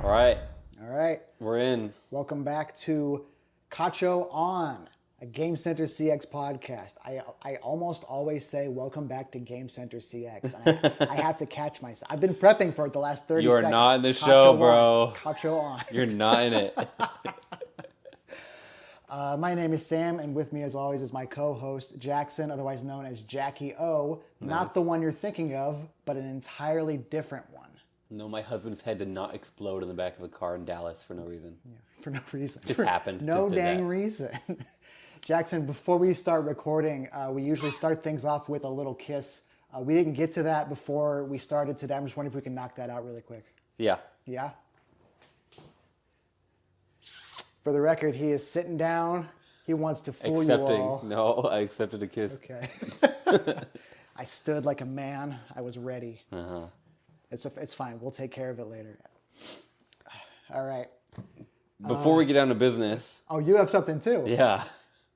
All right. All right. We're in. Welcome back to Cacho On, a Game Center CX podcast. I almost always say welcome back to Game Center CX. And I have to catch myself. I've been prepping for it the last 30 You are seconds. not in the show, bro. Cacho On. You're not in it. My name is Sam, and with me, as always, is my co-host, Jackson, otherwise known as Jackie O. Nice. Not the one you're thinking of, but an entirely different one. No, my husband's head did not explode in the back of a car in Dallas for no reason. Yeah, for no reason. Just happened. No Just dang reason. Jackson, before we start recording, we usually start things off with a little kiss. We didn't get to that before we started today. I'm just wondering if we can knock that out really quick. Yeah. Yeah? For the record, he is sitting down. He wants to fool you all. No, I accepted a kiss. Okay. I stood like a man. I was ready. Uh-huh. It's fine. We'll take care of it later. All right. Before we get down to business. Oh, you have something too? Yeah.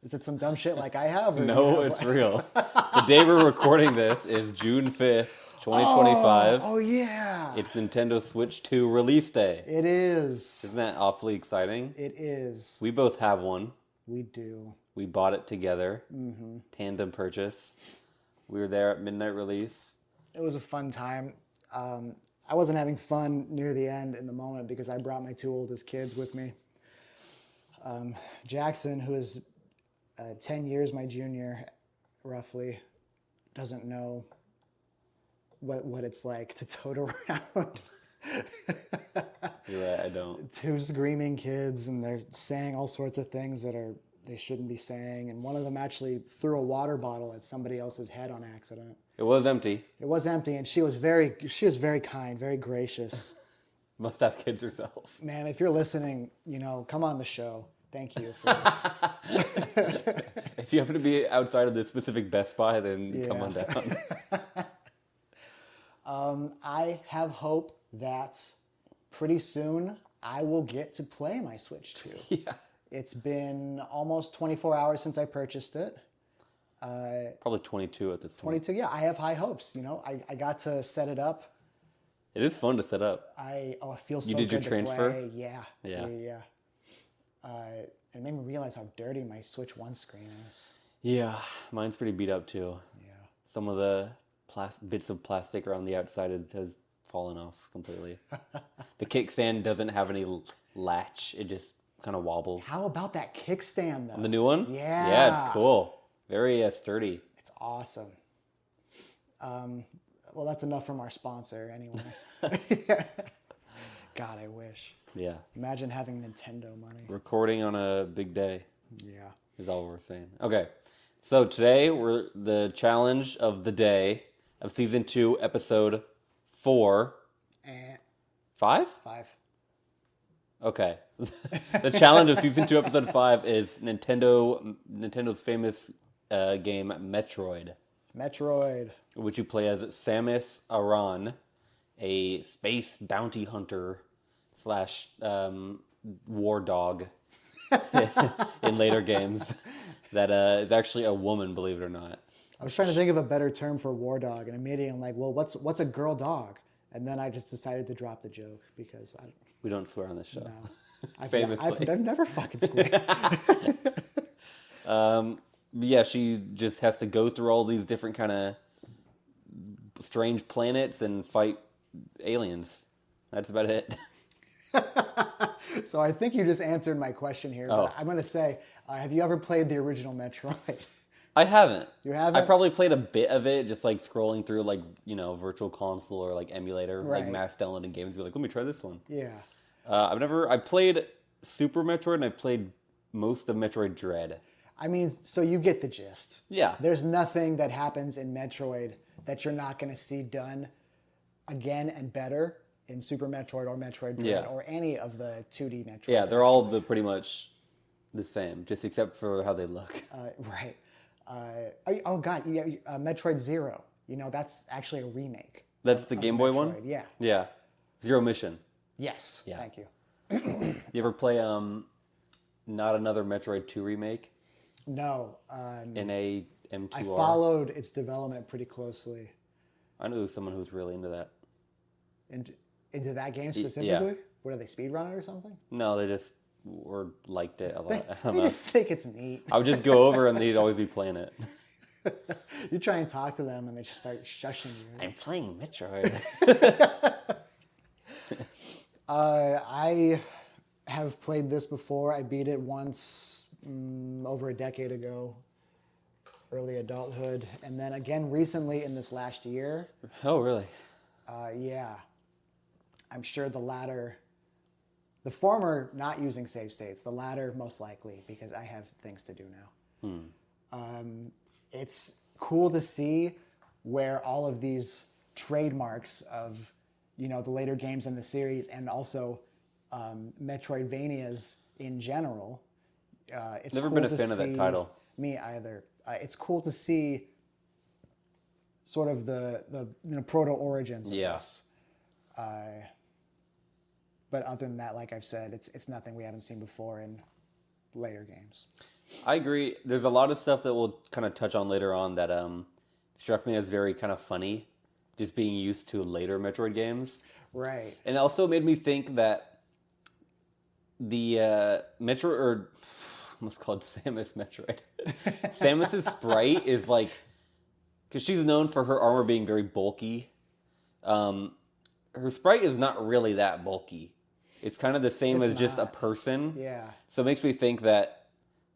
Is it some dumb shit like I have? Or No, it's real. The day we're recording this is June 5th, 2025. Oh, yeah. It's Nintendo Switch 2 release day. It is. Isn't that awfully exciting? It is. We both have one. We do. We bought it together. Mm-hmm. Tandem purchase. We were there at midnight release. It was a fun time. I wasn't having fun near the end in the moment because I brought my two oldest kids with me. Jackson, who is 10 years my junior, roughly, doesn't know what it's like to tote around. You're right, I don't. Two screaming kids, and they're saying all sorts of things that they shouldn't be saying. And one of them actually threw a water bottle at somebody else's head on accident. It was empty. It was empty, and she was very kind, very gracious. Must have kids herself. Man, if you're listening, come on the show. Thank you. For If you happen to be outside of this specific Best Buy, then come on down. I have hope that pretty soon I will get to play my Switch 2. Yeah. It's been almost 24 hours since I purchased it. Probably 22 at this point. 22, yeah. I have high hopes. I got to set it up. It is fun to set up. It feels so You good did your to transfer? play. Yeah. Yeah. It made me realize how dirty my Switch 1 screen is. Yeah, mine's pretty beat up too. Yeah. Some of the bits of plastic around the outside has fallen off completely. The kickstand doesn't have any latch. It just kind of wobbles. How about that kickstand, though? The new one? Yeah. Yeah, it's cool. Very sturdy. It's awesome. Well, that's enough from our sponsor anyway. God, I wish. Yeah. Imagine having Nintendo money. Recording on a big day. Yeah. Is all we're saying. Okay. So today we're the challenge of the day of season 2, episode 4. And 5? 5. Okay. The challenge of season 2, episode 5 is Nintendo's famous game Metroid. Metroid. Which you play as Samus Aran, a space bounty hunter / war dog in later games that is actually a woman, believe it or not. I was trying to think of a better term for war dog, and immediately I'm like, well, what's a girl dog? And then I just decided to drop the joke because We don't swear on this show. No. Famously. I've never fucking squeaked. Yeah, she just has to go through all these different kind of strange planets and fight aliens. That's about it. So I think you just answered my question here. But I'm going to say, have you ever played the original Metroid? I haven't. You haven't? I probably played a bit of it, just like scrolling through virtual console or like emulator, Right. like mass downloading games. Be like, let me try this one. Yeah. I played Super Metroid and I played most of Metroid Dread. I mean, so you get the gist. Yeah. There's nothing that happens in Metroid that you're not going to see done again and better in Super Metroid or Metroid Dread or any of the 2D Metroids. Yeah, they're all pretty much the same, just except for how they look. Right. Oh, God. Metroid Zero. That's actually a remake. That's the Game Boy one? Yeah. Yeah. Zero Mission. Yes. Yeah. Thank you. You ever play Not Another Metroid 2 remake? No. NA M2R? I followed its development pretty closely. I knew someone who was really into that. Into that game specifically? What, do they speedrun it or something? No, they just or liked it a lot. I don't They know. just think it's neat. I would just go over and they'd always be playing it. You try and talk to them and they just start shushing you. I'm playing Metroid. I have played this before. I beat it once over a decade ago, early adulthood, and then again recently in this last year. Oh, really? Yeah. I'm sure the latter, the former not using save states, the latter most likely because I have things to do now. It's cool to see where all of these trademarks of, the later games in the series and also Metroidvanias in general. It's Never cool been a to fan of that see- title. Me either. It's cool to see sort of the proto origins of this. But other than that, like I've said, it's nothing we haven't seen before in later games. I agree. There's a lot of stuff that we'll kind of touch on later on that struck me as very kind of funny, just being used to later Metroid games. Right. And it also made me think that the Metroid, or almost called Samus Metroid. Samus's sprite is like, because she's known for her armor being very bulky. Her sprite is not really that bulky. It's kind of the same It's as just a not. person. Yeah. So it makes me think that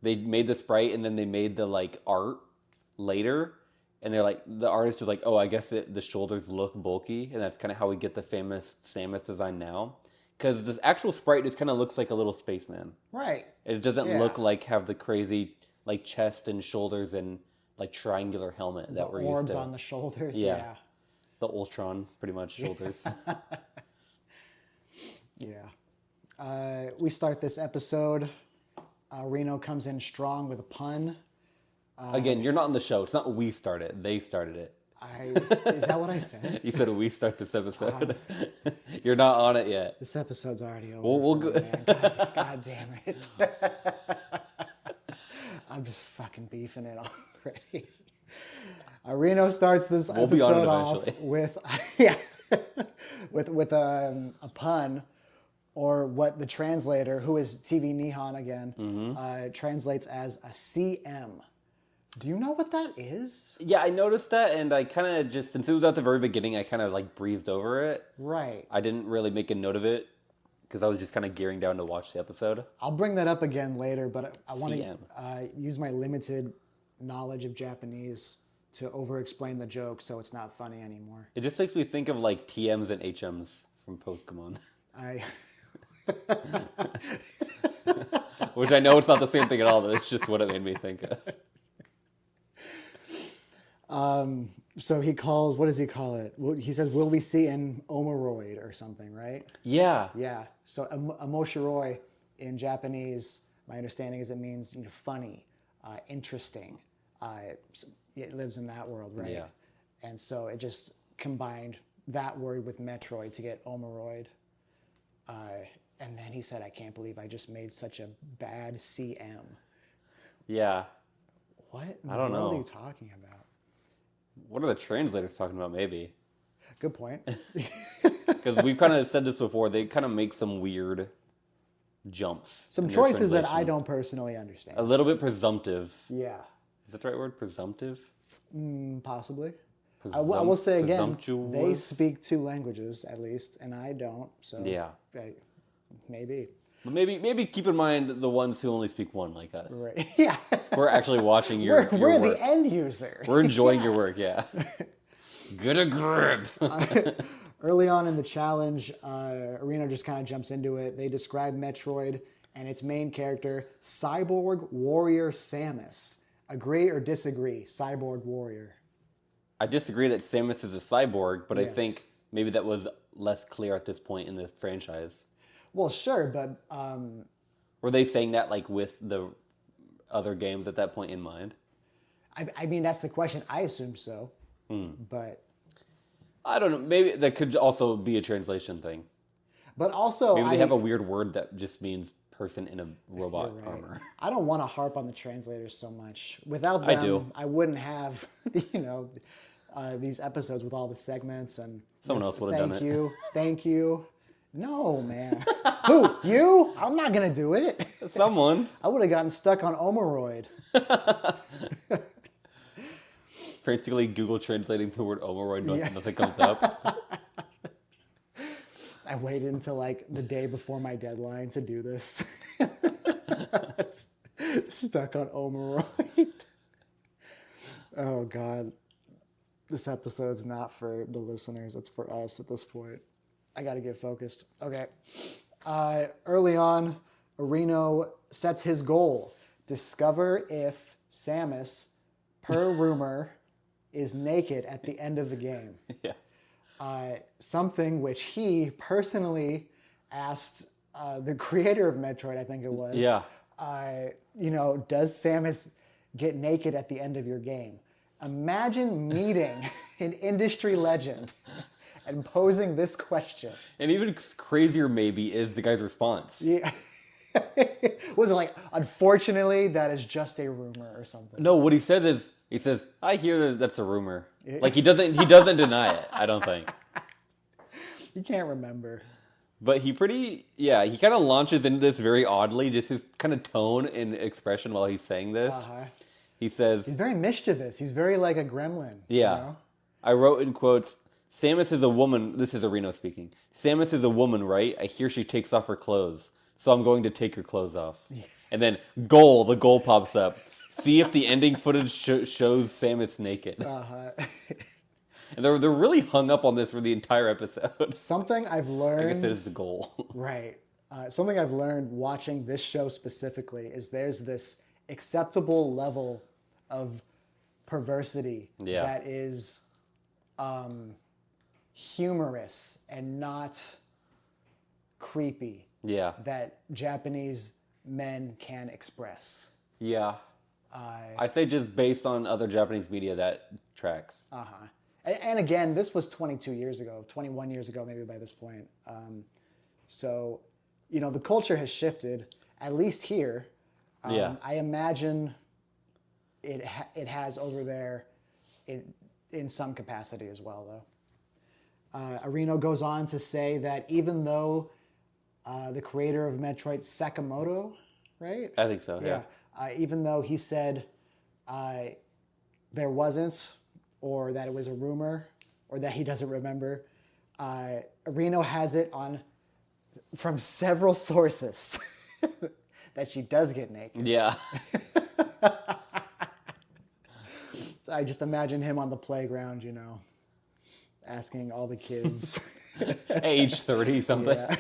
they made the sprite and then they made the like art later. And they're like, the artist was like, oh, I guess the shoulders look bulky. And that's kind of how we get the famous Samus design now. Because this actual sprite just kind of looks like a little spaceman. Right. It doesn't Yeah. look like have the crazy like chest and shoulders and like triangular helmet that The we're used orbs to. on the shoulders. Yeah. Yeah. The Ultron, pretty much, shoulders. Yeah. We start this episode. Reno comes in strong with a pun. Again, you're not on the show. It's not we started. They started it. Is that what I said? You said we start this episode. You're not on it yet. This episode's already over. We'll for go- me, man. God damn it. I'm just fucking beefing it already. Reno starts this We'll be on it episode off eventually. with with a pun, or what the translator, who is TV Nihon again, translates as a CM. Do you know what that is? Yeah, I noticed that, and I kind of just, since it was at the very beginning, I kind of like breezed over it. Right. I didn't really make a note of it because I was just kind of gearing down to watch the episode. I'll bring that up again later, but I want CM. to use my limited knowledge of Japanese to over-explain the joke so it's not funny anymore. It just makes me think of like TMs and HMs from Pokemon. Which I know it's not the same thing at all, but it's just what it made me think of. So he calls, what does he call it? He says, will we see an Omeroid or something, right? Yeah. Yeah. So Omoshiroi in Japanese, my understanding is it means funny, interesting. It lives in that world, right? Yeah. And so it just combined that word with Metroid to get Omeroid. And then he said, I can't believe I just made such a bad CM. Yeah. What in I the don't world know. are you talking about? What are the translators talking about, maybe? Good point. Because we've kind of said this before. They kind of make some weird jumps. Some in their choices that I translation. don't personally understand. A little bit presumptive. Yeah, Is that the right word? Presumptive? possibly. I will say again, they presumptuous? speak two languages at least, and I don't. So Yeah. maybe. But maybe keep in mind the ones who only speak one, like us. Right. Yeah. We're actually watching your We're work. the end user. We're enjoying your work, yeah. Get a grip. Early on in the challenge, Reno just kind of jumps into it. They describe Metroid and its main character, Cyborg Warrior Samus. Agree or disagree, Cyborg Warrior? I disagree that Samus is a cyborg, but I Yes. think maybe that was less clear at this point in the franchise. Well, sure, but Were they saying that like with the other games at that point in mind? I mean, that's the question. I assume so. But I don't know. Maybe that could also be a translation thing. also, Maybe they have a weird word that just means person in a robot You're right. armor. I don't want to harp on the translators so much. Without them, I do. I wouldn't have, these episodes with all the segments and Someone else would have done it. Thank you. No, man. Who? You? I'm not going to do it. Someone. I would have gotten stuck on Omeroid. Frantically Google translating the word Omeroid, but Yeah. nothing comes up. I waited until like the day before my deadline to do this. Stuck on Omeroid. Oh, God. This episode's not for the listeners. It's for us at this point. I got to get focused. Okay. Early on, Areno sets his goal. Discover if Samus, per rumor, is naked at the end of the game. Yeah. Something which he personally asked the creator of Metroid, I think it was. Yeah. Does Samus get naked at the end of your game? Imagine meeting an industry legend and posing this question. And even crazier maybe is the guy's response. Yeah. Was it like, unfortunately, that is just a rumor or something? No, what he says, I hear that's a rumor. Like he doesn't deny it, I don't think. You can't remember. But he kind of launches into this very oddly, just his kind of tone and expression while he's saying this. Uh-huh. He says, He's very mischievous. He's very like a gremlin. yeah. You know? I wrote in quotes, Samus is a woman. This is Areno speaking. Samus is a woman, right? I hear she takes off her clothes. So I'm going to take her clothes off. Yeah. And then the goal pops up. See if the ending footage shows Samus naked. Uh-huh. And they're really hung up on this for the entire episode. Something I've learned... I guess it is the goal. Right. Something I've learned watching this show specifically is there's this acceptable level of perversity that is humorous and not creepy. Yeah. That Japanese men can express. Yeah. I say just based on other Japanese media that tracks. Uh-huh. And again, this was 22 years ago, 21 years ago maybe by this point. So, the culture has shifted, at least here. I imagine it has over there in some capacity as well, though. Areno goes on to say that even though the creator of Metroid, Sakamoto, right? I think so, yeah. Even though he said there wasn't, or that it was a rumor, or that he doesn't remember, Areno has it from several sources that she does get naked. Yeah. So I just imagine him on the playground, asking all the kids. Age 30 something. Yeah.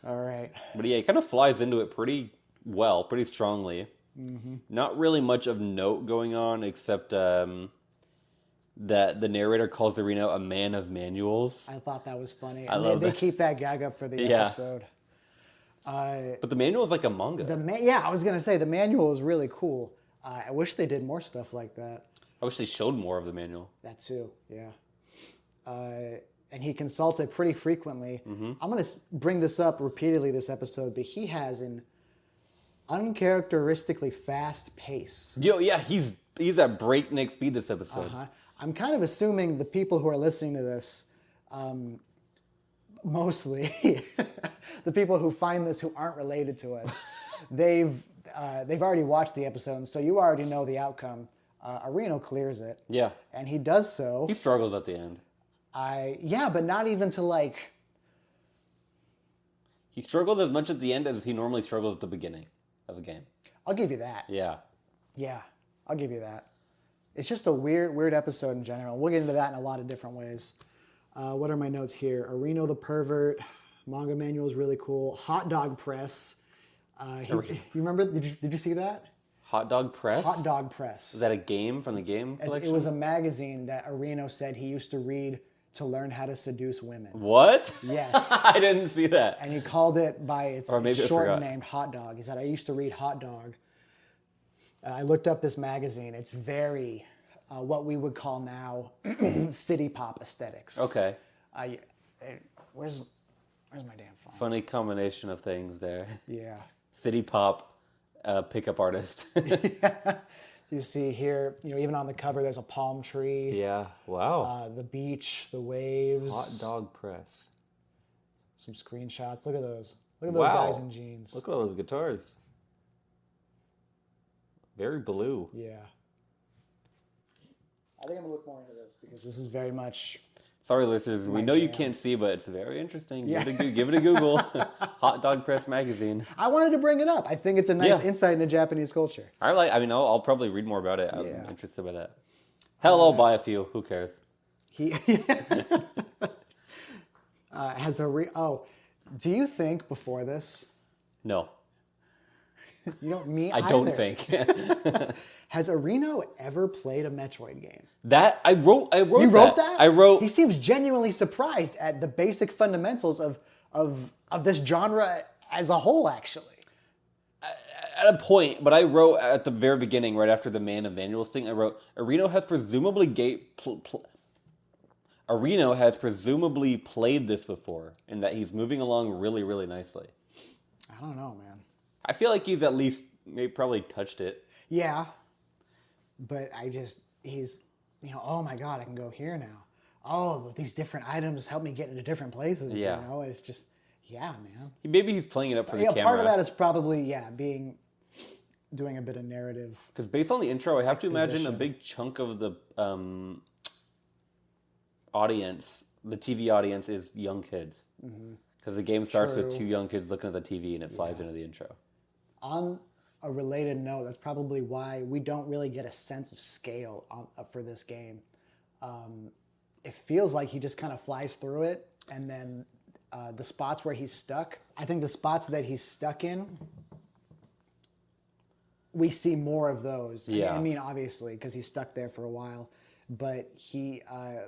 All right. But yeah, he kind of flies into it pretty strongly. Mm-hmm. Not really much of note going on, except that the narrator calls Areno a man of manuals. I thought that was funny. I love they that. keep that gag up for the episode. But the manual is like a manga. I was going to say, the manual is really cool. I wish they did more stuff like that. I wish they showed more of the manual. That too, yeah. And he consulted pretty frequently. Mm-hmm. I'm going to bring this up repeatedly this episode, but he has an uncharacteristically fast pace. Yeah, he's at breakneck speed this episode. Uh-huh. I'm kind of assuming the people who are listening to this, mostly the people who find this who aren't related to us, they've already watched the episode, so you already know the outcome. Areno clears it. Yeah. And he does so. He struggles at the end. But not even to like... He struggles as much at the end as he normally struggles at the beginning of a game. I'll give you that. Yeah. Yeah, I'll give you that. It's just a weird episode in general. We'll get into that in a lot of different ways. What are my notes here? Areno the pervert. Manga manual is really cool. Hot dog press. You remember? Did you see that? Hot dog press? Hot dog press. Is that a game from the game collection? It was a magazine that Areno said he used to read to learn how to seduce women. What? Yes. I didn't see that. And he called it by its I short name, Hot Dog. He said, I used to read Hot Dog. I looked up this magazine. It's very, what we would call now, city pop aesthetics. Okay. Where's my damn phone? Funny combination of things there. Yeah. City pop, pickup artist. You see here, even on the cover, there's a palm tree. Yeah. Wow. The beach, the waves. Hot dog press. Some screenshots. Look at those. Look at those guys in jeans. Look at all those guitars. Very blue. Yeah. I think I'm gonna look more into this because this is very much. Sorry, listeners. We know you can't see, but it's very interesting. Yeah. Give it a Google. Hot Dog Press magazine. I wanted to bring it up. I think it's a nice insight into Japanese culture. I'll probably read more about it. I'm interested by that. Hell, I'll buy a few. Who cares? He has a do you think before this? No. You don't mean I don't think. Has Arino ever played a Metroid game? That I wrote. You wrote that? I wrote. He seems genuinely surprised at the basic fundamentals of this genre as a whole. Actually, at a point, but I wrote at the very beginning, right after the Man of Manuals thing. I wrote Arino has presumably played this before, and that he's moving along really, really nicely. I don't know, man. I feel like he's at least probably touched it. Yeah, but he's, oh my God, I can go here now. Oh, these different items help me get into different places. Yeah. It's just, man. Maybe he's playing it up for the camera. Part of that is probably, doing a bit of narrative. Because based on the intro, I have to imagine a big chunk of the audience, the TV audience, is young kids. Because the game starts with two young kids looking at the TV and it flies into the intro. On a related note, that's probably why we don't really get a sense of scale for this game. It feels like he just kind of flies through it, and then the spots where he's stuck, I think the spots that he's stuck in, we see more of those. Yeah. I mean, obviously, because he's stuck there for a while, but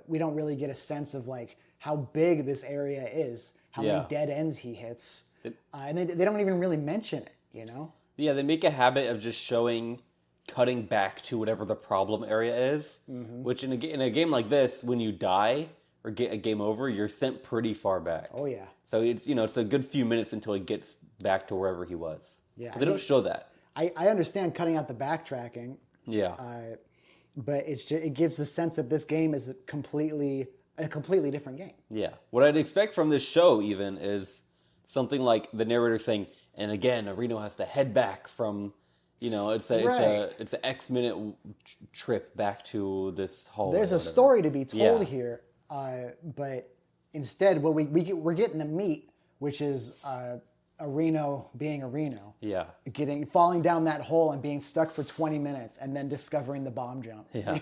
we don't really get a sense of like how big this area is, how many dead ends he hits, and they don't even really mention it. Yeah, they make a habit of just cutting back to whatever the problem area is, which in a game like this, when you die or get a game over, you're sent pretty far back. Oh, yeah. So it's a good few minutes until he gets back to wherever he was. Yeah. Because they don't show that. I understand cutting out the backtracking. Yeah. But it gives the sense that this game is a completely different game. Yeah. What I'd expect from this show even is something like the narrator saying, and again, Arino has to head back from, it's an X minute trip back to this home. There's a story to be told here, but instead, we're getting the meat, which is Arino being Arino. Yeah. Falling down that hole and being stuck for 20 minutes, and then discovering the bomb jump. Yeah.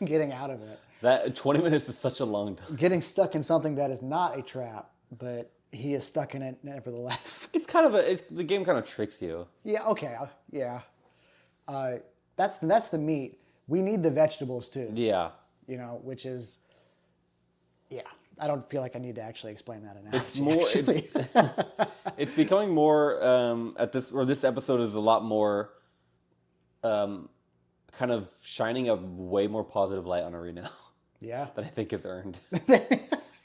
Getting out of it. That 20 minutes is such a long time. Getting stuck in something that is not a trap, but he is stuck in it nevertheless. It's kind of the game kind of tricks you. Yeah. Okay. Yeah. That's the meat. We need the vegetables too. Yeah. Which is, I don't feel like I need to actually explain that analogy. It's more. It's becoming more this episode is a lot more, kind of shining a way more positive light on Arino. Yeah. That I think is earned.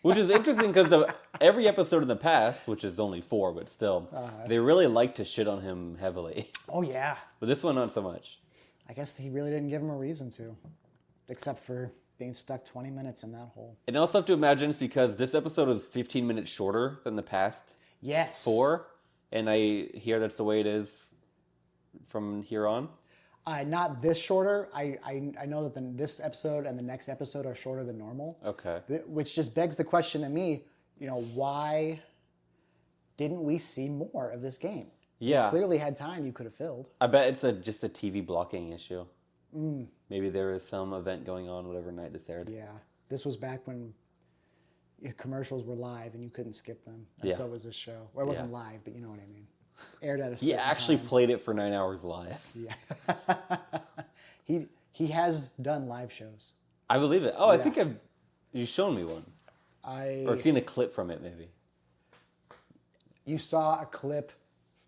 Which is interesting because every episode in the past, which is only 4, but still, they really like to shit on him heavily. Oh, yeah. But this one, not so much. I guess he really didn't give him a reason to, except for being stuck 20 minutes in that hole. And I also have to imagine it's because this episode is 15 minutes shorter than the past 4, and I hear that's the way it is from here on. Not this shorter. I know that this episode and the next episode are shorter than normal. Okay. Which just begs the question to me, why didn't we see more of this game? Yeah. You clearly had time you could have filled. I bet it's just a TV blocking issue. Maybe there was some event going on whatever night this aired. Yeah. This was back when commercials were live and you couldn't skip them. And so was this show. Or it wasn't live, but you know what I mean. Aired at a certain actually time. played it for 9 hours live. Yeah. He has done live shows. I believe it. Oh, I think you've shown me one. Or seen a clip from it, maybe. You saw a clip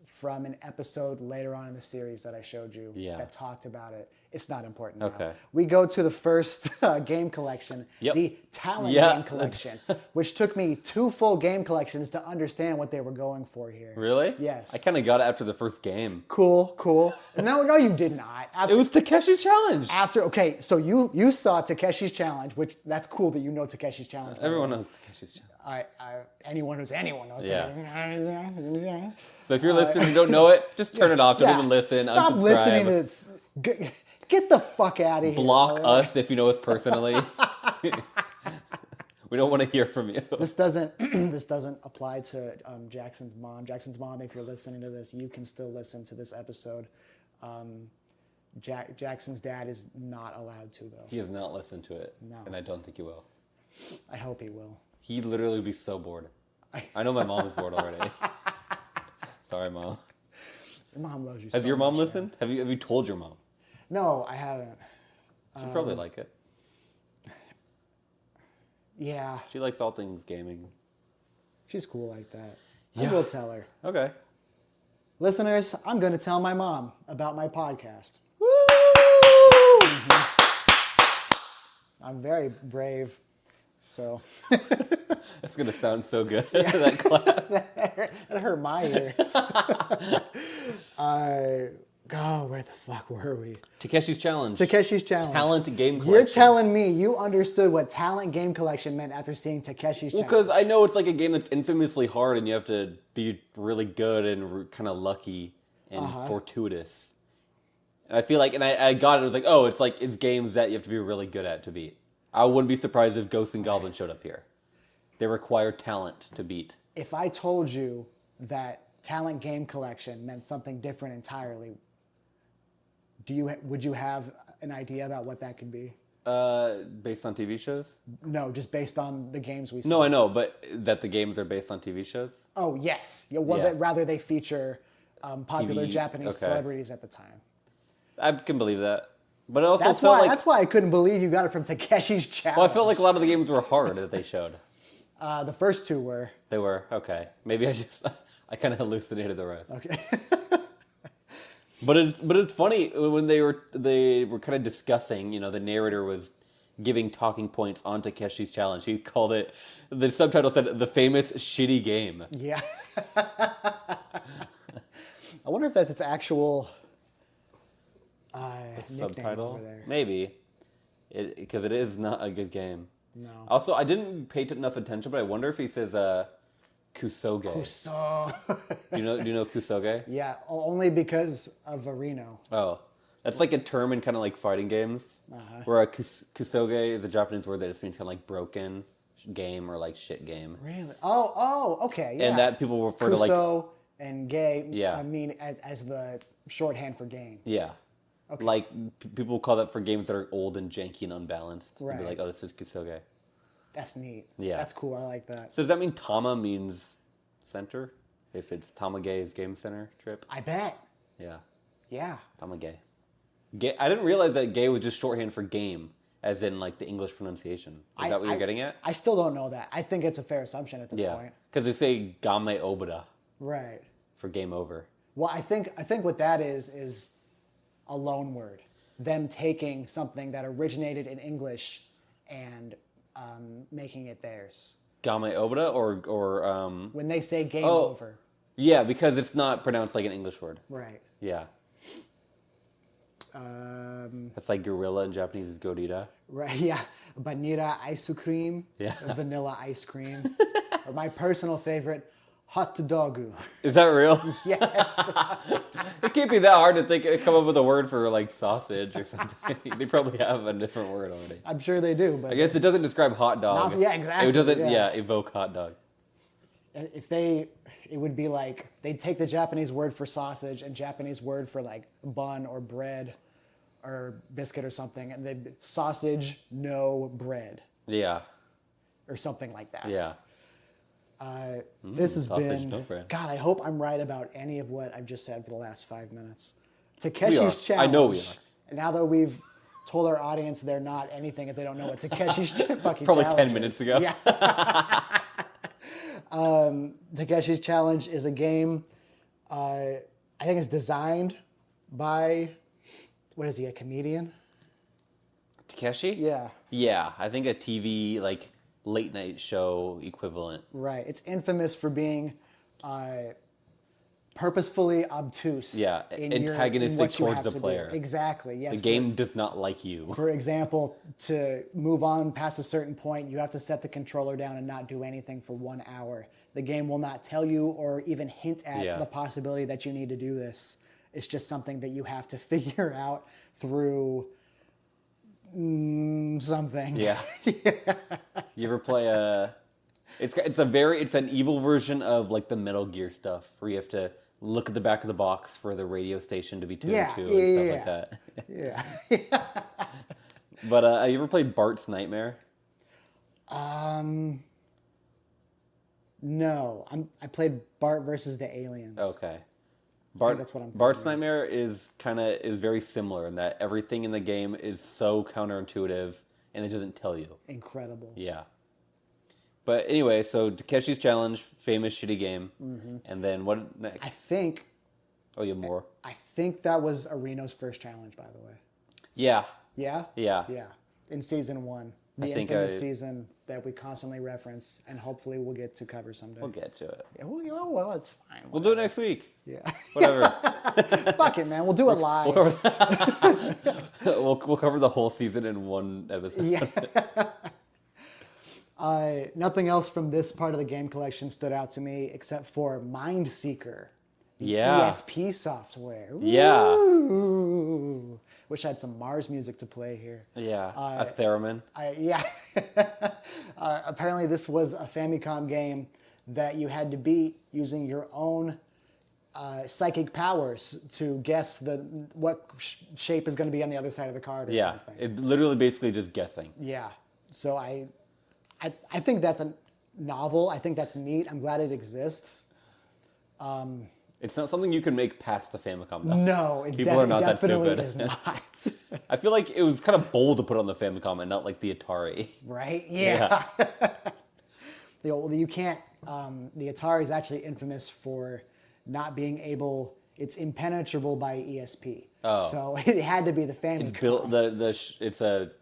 from an episode later on in the series that I showed you that talked about it. It's not important now. Okay. We go to the first game collection, the Talent game collection, which took me 2 full game collections to understand what they were going for here. Really? Yes. I kind of got it after the first game. Cool. No, you did not. It was Takeshi's Challenge. Okay, so you saw Takeshi's Challenge, which that's cool that you know Takeshi's Challenge. Everyone knows Takeshi's Challenge. Anyone knows Yeah. Takeshi's. So if you're listening and you don't know it, just turn it off. Don't even listen. Stop Unsubscribe. listening to this. Get the fuck out of here. Block us if you know us personally. We don't want to hear from you. This doesn't apply to Jackson's mom. Jackson's mom, if you're listening to this, you can still listen to this episode. Jackson's dad is not allowed to, though. He has not listened to it. No. And I don't think he will. I hope he will. He'd literally be so bored. I know my mom is bored already. Sorry, Mom. Your mom loves you. Has so your mom much, listened? man. Have you told your mom? No, I haven't. She'd probably like it. Yeah, She likes all things gaming. she's cool like that. Yeah. I will tell her. Okay. Listeners, I'm going to tell my mom about my podcast. Woo! I'm very brave, so That's gonna sound so good. That clap. it hurt my ears. Where the fuck were we? Takeshi's Challenge. Takeshi's Challenge. Talent game collection. You're telling me you understood what Talent Game Collection meant after seeing Takeshi's Challenge? Because I know it's like a game that's infamously hard, and you have to be really good and kind of lucky and fortuitous. And I feel like, and I got it. It was like, it's games that you have to be really good at to beat. I wouldn't be surprised if Ghosts and Goblins showed up here. They require talent to beat. If I told you that Talent Game Collection meant something different entirely, would you have an idea about what that could be? Based on TV shows? No, just based on the games we saw. No, I know, but that the games are based on TV shows? Oh, yes. Yeah, well, Yeah. rather they feature popular TV, Japanese okay. celebrities at the time. I can believe that. But it also That's felt why. like... That's why I couldn't believe you got it from Takeshi's Challenge. Well, I felt like a lot of the games were hard that they showed. The first two were. They were? Okay. Maybe I kind of hallucinated the rest. Okay. But it's funny when they were kind of discussing, the narrator was giving talking points on Takeshi's Challenge. He called it, the subtitle said, "The Famous Shitty Game." Yeah. I wonder if that's its actual Subtitle? over there. Maybe. Because it is not a good game. No. Also, I didn't pay enough attention, but I wonder if he says Kusoge. So. Do you know Kusoge? Yeah, only because of Arino. Oh. That's like a term in kind of like fighting games. Where a Kusoge is a Japanese word that just means kind of like broken game or like shit game. Really? Oh, okay. Yeah. And that people refer to like... Kuso and gay. Yeah. I mean, as the shorthand for game. Yeah. Okay. Like, people call that for games that are old and janky and unbalanced. Right. Be like, oh, this is Kusoge. That's neat. Yeah. That's cool. I like that. So does that mean Tama means center? If it's Tamage is game center trip? I bet. Yeah. Yeah. Tamage. I didn't realize that gay was just shorthand for game, as in like the English pronunciation. Is that what you're getting at? I still don't know that. I think it's a fair assumption at this Yeah. point. Because they say game obada Right. for game over. Well, I think what that is a loan word. Them taking something that originated in English and making it theirs. Game obada or When they say game Oh. over. yeah, because it's not pronounced like an English word. Right. Yeah. That's like gorilla in Japanese is gorilla. Right. Yeah. Vanilla ice cream. Yeah. Vanilla ice cream. Or my personal favorite, hot dog. Is that real? Yes. It can't be that hard to come up with a word for like sausage or something. They probably have a different word already. I'm sure they do, but I guess it doesn't describe hot dog. yeah, exactly, It doesn't, yeah. evoke hot dog. it would be like they'd take the Japanese word for sausage and Japanese word for like bun or bread or biscuit or something, and they'd sausage no bread Yeah, or something like that. yeah. This has sausage, been no bread. God. I hope I'm right about any of what I've just said for the last 5 minutes. We are. Takeshi's Challenge. I know we are. And now that we've told our audience they're not anything if they don't know what Takeshi's fucking Probably challenge 10 is. minutes ago. Yeah. Takeshi's Challenge is a game. I think it's designed by, what is he, a comedian? Takeshi? Yeah. Yeah, I think a TV like late night show equivalent. Right. It's infamous for being purposefully obtuse. Yeah, in antagonistic what you towards have the to do. player. Exactly. Yes. The game does not like you. For example, to move on past a certain point, you have to set the controller down and not do anything for 1 hour. The game will not tell you or even hint at the possibility that you need to do this. It's just something that you have to figure out through something. Yeah. You ever play a? It's an evil version of like the Metal Gear stuff, where you have to look at the back of the box for the radio station to be tuned to and stuff like that. Yeah. But you ever played Bart's Nightmare? No. I played Bart versus the Aliens. Okay. That's what I'm Bart's thinking of. Nightmare is very similar in that everything in the game is so counterintuitive and it doesn't tell you. Incredible. Yeah. But anyway, so Takeshi's Challenge, famous shitty game. And then what next? I think you have more? I think that was Areno's first challenge, by the way. Yeah. Yeah? Yeah. Yeah. In season 1. The infamous season that we constantly reference and hopefully we'll get to cover someday. We'll get to it. Yeah, well, it's fine. We'll do it next week. Yeah. Whatever. Fuck it, man. We'll do it live. We'll cover the whole season in one episode. Yeah. Nothing else from this part of the game collection stood out to me except for Mind Seeker. Yeah. ESP software. Yeah. Ooh. Wish I had some Mars music to play here. Yeah. A theremin. Yeah. Apparently this was a Famicom game that you had to beat using your own psychic powers to guess what shape is going to be on the other side of the card or something. It literally basically just guessing. Yeah. So I think that's a novel. I think that's neat. I'm glad it exists. It's not something you can make past the Famicom, though. No, it People are not that definitely stupid. is not. I feel like it was kind of bold to put on the Famicom and not like the Atari. Right? Yeah. You can't. The Atari is actually infamous for not being able. It's impenetrable by ESP. Oh. So it had to be the Famicom. It's built. It's a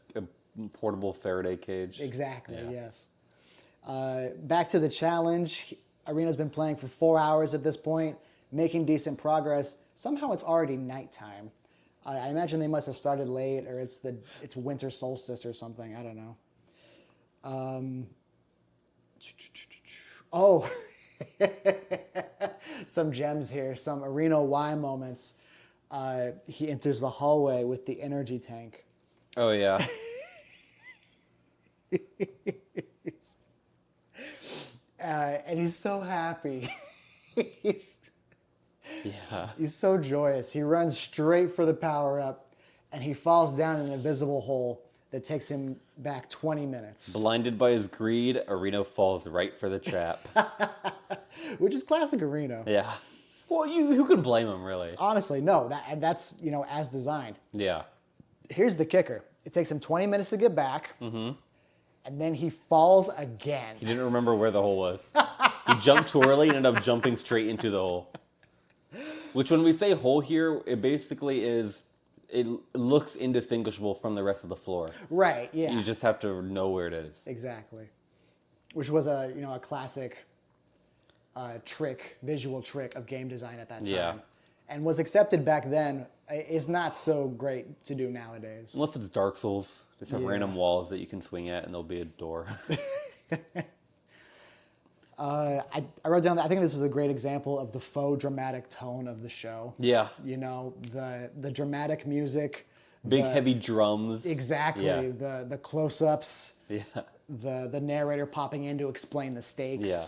portable Faraday cage. Exactly. Yeah. Yes. Back to the challenge. Arena's been playing for 4 hours at this point, making decent progress. Somehow it's already nighttime. I imagine they must have started late, or it's winter solstice or something. I don't know. Oh, some gems here, some Arena Y moments. He enters the hallway with the energy tank. Oh yeah. And he's so happy. he's so joyous. He runs straight for the power up, and he falls down an invisible hole that takes him back 20 minutes. Blinded by his greed, Arena falls right for the trap. Which is classic Arena. Yeah. Well, who can blame him, really? Honestly, no. That's as designed. Yeah. Here's the kicker. It takes him 20 minutes to get back. Mm-hmm. And then he falls again. He didn't remember where the hole was. He jumped too early and ended up jumping straight into the hole. Which, when we say hole here, it basically is, it looks indistinguishable from the rest of the floor. Right, yeah. You just have to know where it is. Exactly. Which was a classic visual trick of game design at that time. Yeah. And was accepted back then. Is not so great to do nowadays. Unless it's Dark Souls. Just have random walls that you can swing at and there'll be a door. I wrote down that I think this is a great example of the faux dramatic tone of the show. Yeah. The dramatic music. Big heavy drums. Exactly. Yeah. The close-ups. Yeah. The narrator popping in to explain the stakes. Yeah.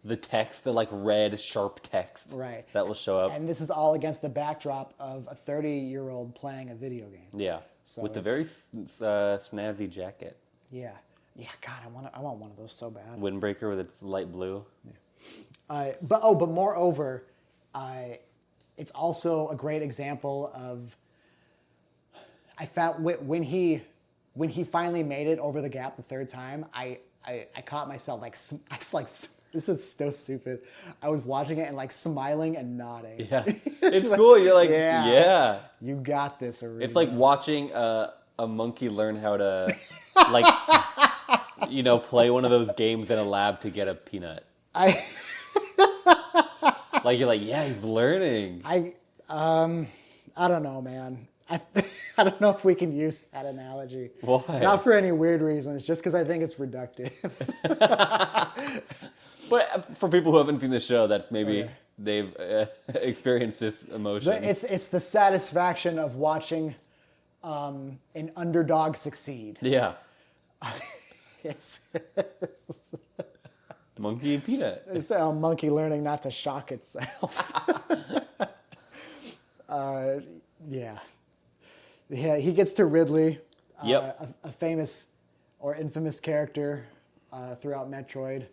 The text, the red, sharp text. Right. That will show up. And this is all against the backdrop of a 30-year-old playing a video game. Yeah. So with a very snazzy jacket. Yeah. Yeah, God, I want one of those so bad. Windbreaker with its light blue. Yeah. But moreover, it's also a great example of, I found when he finally made it over the gap the third time, I caught myself this is so stupid. I was watching it and smiling and nodding. Yeah, it's cool. You're like, yeah, you got this, Arena. It's like watching a monkey learn how to, play one of those games in a lab to get a peanut. Like you're like, yeah, he's learning. I don't know, man. I don't know if we can use that analogy. Why? Not for any weird reasons, just because I think it's reductive. But for people who haven't seen the show, that's maybe Okay. they've experienced this emotion. It's the satisfaction of watching an underdog succeed. Yeah. It's, Monkey and Peanut. it's a monkey learning not to shock itself. Yeah. Yeah, he gets to Ridley, Yep. a famous or infamous character throughout Metroid.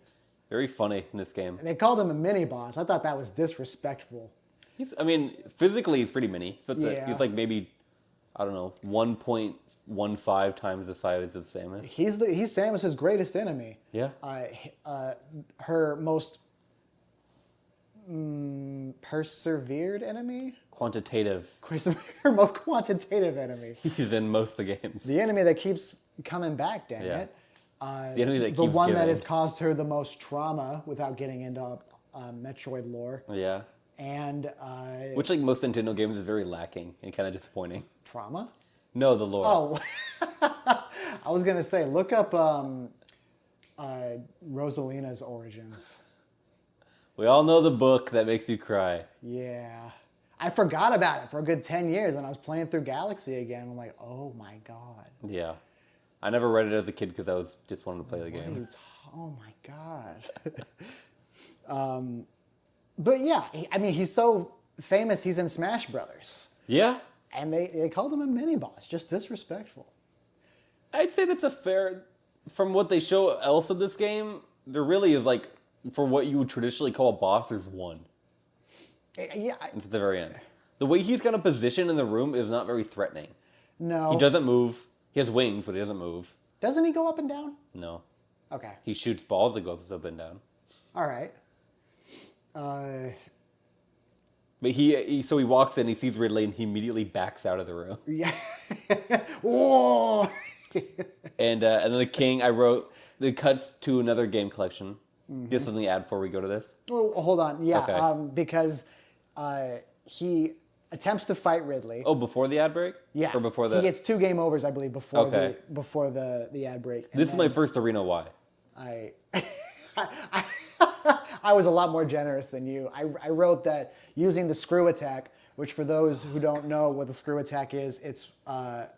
Very funny in this game. And they called him a mini boss. I thought that was disrespectful. I mean, physically he's pretty mini, but Yeah. he's like maybe, I don't know, 1.15 times the size of Samus. He's Samus's greatest enemy. Yeah. Her most persevered enemy? Quantitative. Her most quantitative enemy. He's in most of the games. The enemy that keeps coming back, damn Yeah. it. The enemy that The keeps one that giving. has caused her the most trauma without getting into Metroid lore. Yeah. And Which, like most Nintendo games, is very lacking and kind of disappointing. trauma? No, the lore. Oh, I was going to say, look up Rosalina's origins. We all know the book that makes you cry. Yeah. I forgot about it for a good 10 years, and I was playing through Galaxy again. I'm like, oh my God. Yeah. I never read it as a kid because I was just wanted to play the game. Oh my God. But yeah, I mean, he's so famous, he's in Smash Brothers. Yeah. And they called him a mini boss, just disrespectful. I'd say that's a fair... From what they show else of this game, there really is like, for what you would traditionally call a boss, there's one. Yeah, It's at the very end. The way he's kind of positioned in the room is not very threatening. no. He doesn't move. He has wings, but he doesn't move. Doesn't he go up and down? No. Okay. He shoots balls that go up and down. All right. But so he walks in, he sees Ridley, and he immediately backs out of the room. Yeah. Whoa. And then the king, I wrote, it cuts to another game collection. Just something to add before we go to this. Oh, hold on. Yeah. Okay. Because he attempts to fight Ridley. Oh, before the ad break? Yeah. Or before the... He gets 2 game overs, I believe, before Okay. the ad break. And This is my first arena why. I I was a lot more generous than you. I wrote that using the screw attack, which for those who don't know what the screw attack is, it's a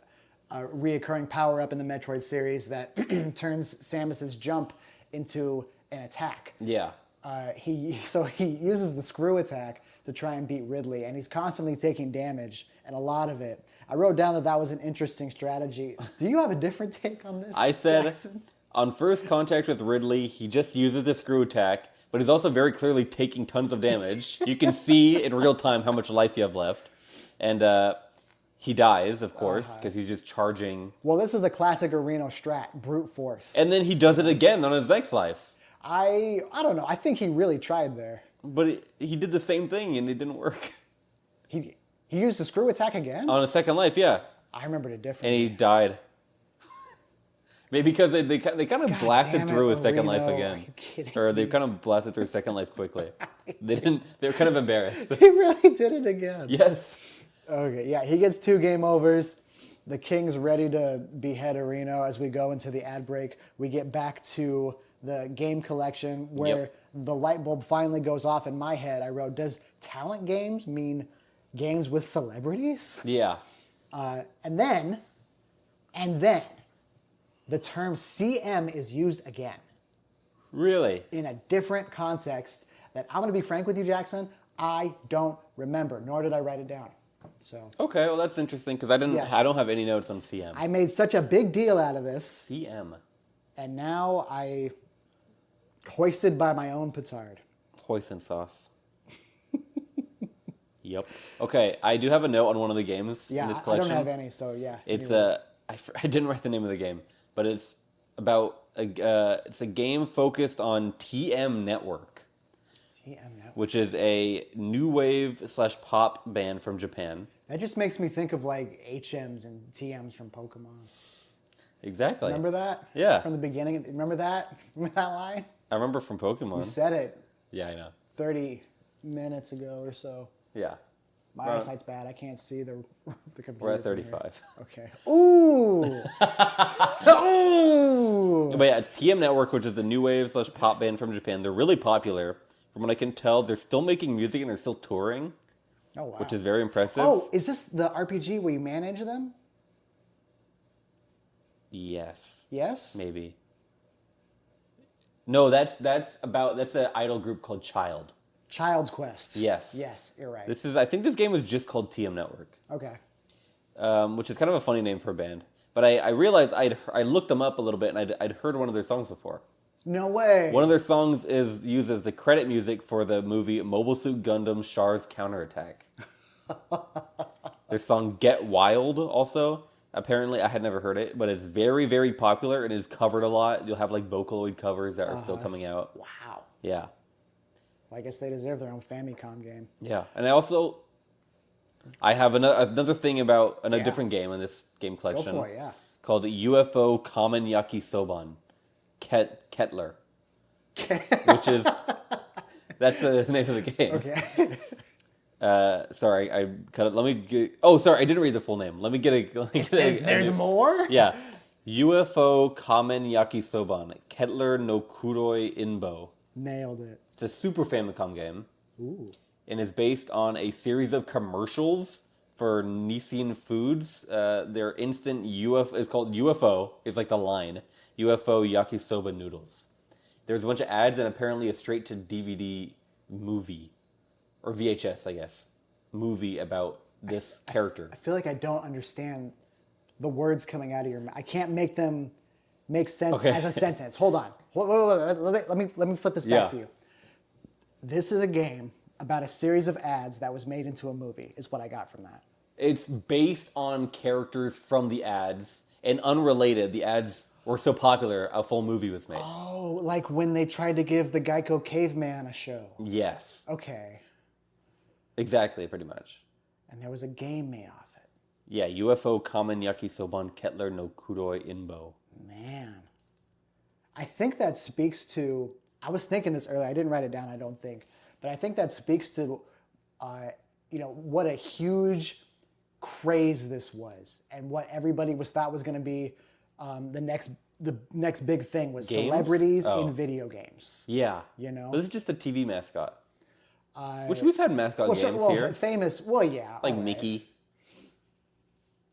reoccurring power up in the Metroid series that turns Samus's jump into an attack. Yeah. He uses the screw attack to try and beat Ridley, and he's constantly taking damage, and a lot of it. I wrote down that was an interesting strategy. Do you have a different take on this? I said, Jackson? on first contact with Ridley, he just uses the screw attack, but he's also very clearly taking tons of damage. You can see in real time how much life you have left. And he dies, of course, because he's just charging. Well, this is the classic Areno strat, brute force. And then he does it again on his next life. I don't know. I think he really tried there. But he did the same thing, and it didn't work. He used the screw attack again? On a second life, yeah. I remembered it And differently. he died. Maybe because they kind of God blasted damn it, through his second life Reno. again. Are you kidding Or they me? kind of blasted through his second life quickly. They were kind of embarrassed. He really did it again. Yes. Okay, yeah, he gets 2 game overs. The king's ready to behead Areno as we go into the ad break. We get back to the game collection where Yep. the light bulb finally goes off in my head. I wrote, does talent games mean games with celebrities? Yeah. And then, the term CM is used again Really? in a different context that I'm going to be frank with you, Jackson, I don't remember, nor did I write it down. So Okay, well that's interesting because I Yes. don't have any notes on CM. I made such a big deal out of this, CM. and now I hoisted by my own petard. Hoisin sauce. Yep. Okay, I do have a note on one of the games Yeah, in this I collection. don't have any, so yeah. It's anyway. I didn't write the name of the game, but it's about it's a game focused on TM Network, CM Network. which is a new wave / pop band from Japan. That just makes me think of like HMs and TMs from Pokemon. Exactly. Remember that? Yeah. From the beginning. Remember that? Remember that line? I remember from You Pokemon. said it Yeah, I know. 30 minutes ago or so. Yeah. My eyesight's bad. I can't see the computer. We're at from here. 35. Okay. Ooh. Ooh. But yeah, it's TM Network, which is a new wave / pop band from Japan. They're really popular. From what I can tell, they're still making music and they're still touring, Oh wow. which is very impressive. Oh, is this the RPG where you manage them? Yes. Yes. Maybe. No, that's an idol group called Child. Child's Quest. Yes. Yes, you're right. I think this game was just called TM Network, Okay. which is kind of a funny name for a band. But I realized I looked them up a little bit and I'd heard one of their songs before. No way. One of their songs is used as the credit music for the movie Mobile Suit Gundam Char's Counterattack. Their song Get Wild also. Apparently, I had never heard it, but it's very, very popular and is covered a lot. You'll have like Vocaloid covers that are still coming out. Wow. Yeah. Well, I guess they deserve their own Famicom game. Yeah. And I have another thing about a different game in this game collection. Go for it, yeah. Called UFO Kamen Yaki Soban. Kettler. Which is, that's the name of the game. Okay. Sorry, I cut it. Let me get. Oh, sorry, I didn't read the full name. Let me get a. There's more? Yeah, UFO Kamen Yaki Soban Kettler no Kuroi Inbo. Nailed it. It's a Super Famicom game. Ooh. And is based on a series of commercials for Nissin Foods. Their instant UFO is called UFO. It's like the line UFO Yakisoba noodles. There's a bunch of ads and apparently a straight to DVD movie. Or VHS, I guess, movie about this character. I feel like I don't understand the words coming out of your mouth. I can't make them make sense as a sentence. Hold on. Let me flip this back to you. This is a game about a series of ads that was made into a movie, is what I got from that. It's based on characters from the ads and unrelated. The ads were so popular, a full movie was made. Oh, like when they tried to give the Geico Caveman a show. Yes. Okay. Exactly, pretty much. And there was a game made off it. Yeah, UFO Kamen Yaki Soban Kettler no Kuroi Inbo. Man. I think that speaks to, I was thinking this earlier, I didn't write it down, I don't think, but I think that speaks to, what a huge craze this was and what everybody thought was going to be the next big thing was Games? celebrities in video games. Yeah. You know? But this is just a TV mascot. Which we've had mascot games here. Famous, yeah. Like Mickey.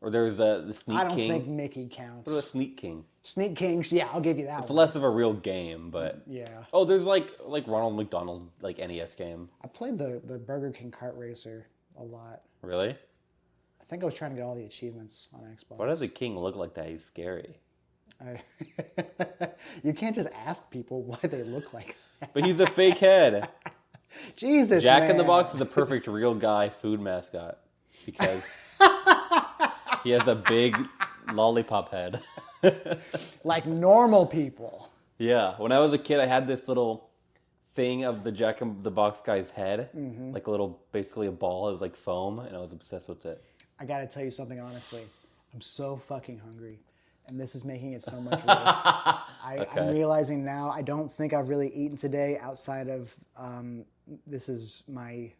Or there's the Sneak King. I don't think Mickey counts. What about Sneak King? Sneak King, yeah, I'll give you that It's one. less of a real game, but... Yeah. Oh, there's like Ronald McDonald, like NES game. I played the Burger King kart racer a lot. Really? I think I was trying to get all the achievements on Xbox. Why does the king look like that? He's scary. You can't just ask people why they look like that. But he's a fake head. Jesus, Jack man. in the Box is a perfect real guy food mascot because he has a big lollipop head. Like normal people. Yeah, when I was a kid, I had this little thing of the Jack in the Box guy's head, like basically a ball. It was like foam, and I was obsessed with it. I gotta tell you something honestly. I'm so fucking hungry, and this is making it so much worse. I'm realizing now I don't think I've really eaten today outside of this is my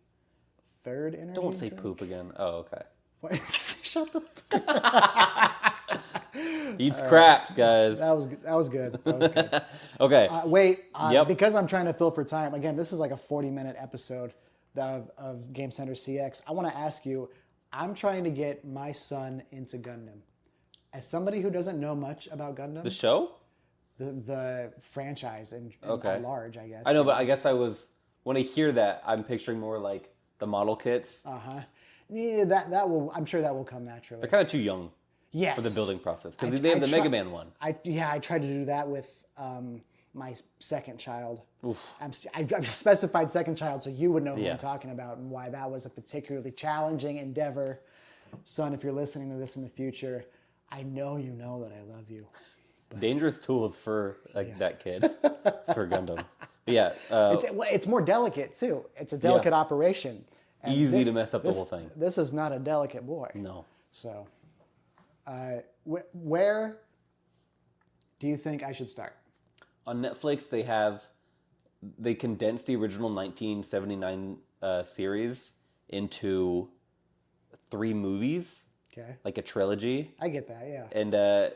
third energy Don't say drink. poop again. Oh, okay. What? Shut the fuck. Eats craps, guys. That was good. That was good. Okay. Wait, Yep. because I'm trying to fill for time. Again, this is like a 40-minute episode of Game Center CX. I want to ask you. I'm trying to get my son into Gundam. As somebody who doesn't know much about Gundam, The show? the franchise and at large, I guess. I know, but I guess when I hear that, I'm picturing more like the model kits. Yeah, that will. I'm sure that will come naturally. They're kind of too young Yes. for the building process because they have the Mega Man one. I tried to do that with my second child. I've specified second child so you would know who I'm talking about and why that was a particularly challenging endeavor. Son, if you're listening to this in the future, I know you know that I love you. Dangerous tools for that kid for Gundams. But yeah, It's more delicate too. It's a delicate operation. And easy to mess up the whole thing. This is not a delicate boy. No. So, where do you think I should start? On Netflix, they condensed the original 1979 series into 3 movies, Okay. like a trilogy. I get that, yeah. And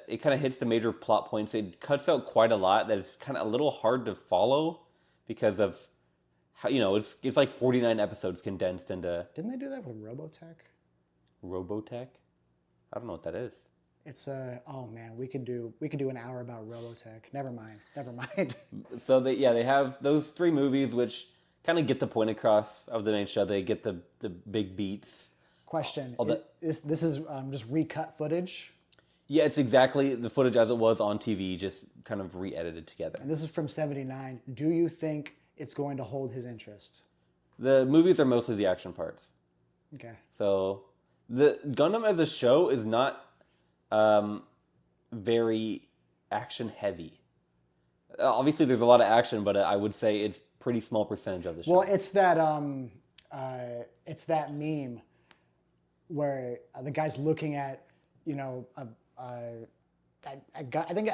it kind of hits the major plot points. It cuts out quite a lot that is kind of a little hard to follow because of how, it's like 49 episodes condensed into Didn't they do that with Robotech? Robotech. I don't know what that is. It's oh man, we could do an hour about Robotech. Never mind. So they have those 3 movies which kind of get the point across of the main show. They get the big beats. Question: All that- This is just recut footage, Yeah, it's exactly the footage as it was on TV, just kind of re-edited together. and this is from '79. Do you think it's going to hold his interest? The movies are mostly the action parts. Okay. So the Gundam as a show is not very action heavy. Obviously, there's a lot of action, but I would say it's pretty small percentage of the show. Well, it's that meme where the guy's looking at, I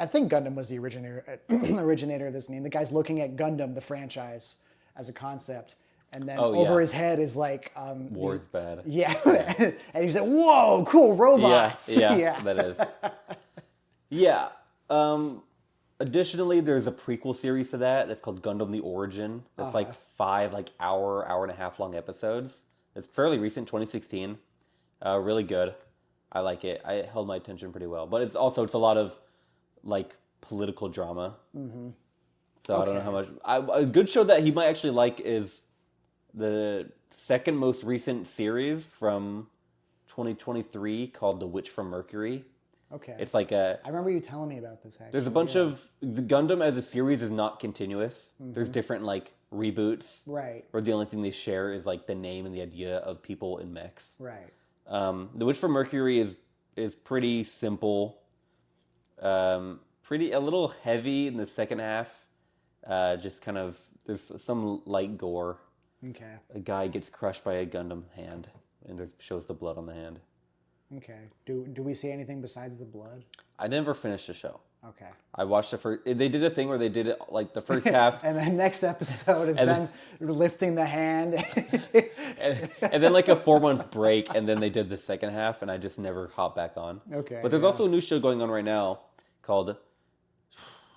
think Gundam was the originator of this meme. The guy's looking at Gundam, the franchise, as a concept, and then over his head is like War's bad. Yeah, and he's like, "Whoa, cool robots!" Yeah, that is. Yeah. Additionally, there's a prequel series to that's called Gundam: The Origin. That's like 5 hour and a half long episodes. It's fairly recent, 2016. Really good. I like it. I held my attention pretty well. But it's a lot of like political drama. Mm-hmm. So I don't know how much. A good show that he might actually like is the second most recent series from 2023 called The Witch from Mercury. Okay. It's like I remember you telling me about this. Actually, there's a bunch of the Gundam as a series is not continuous. Mm-hmm. There's different like reboots, right? Where the only thing they share is like the name and the idea of people in mechs, right? The Witch from Mercury is pretty simple, pretty a little heavy in the second half. Just kind of there's some light gore. Okay. A guy gets crushed by a Gundam hand, and it shows the blood on the hand. Okay. Do we see anything besides the blood? I never finished the show. Okay. I watched the first. They did a thing where they did it like the first half, and the next episode is them lifting the hand, and then like a 4-month break, and then they did the second half, and I just never hopped back on. Okay. But there's also a new show going on right now called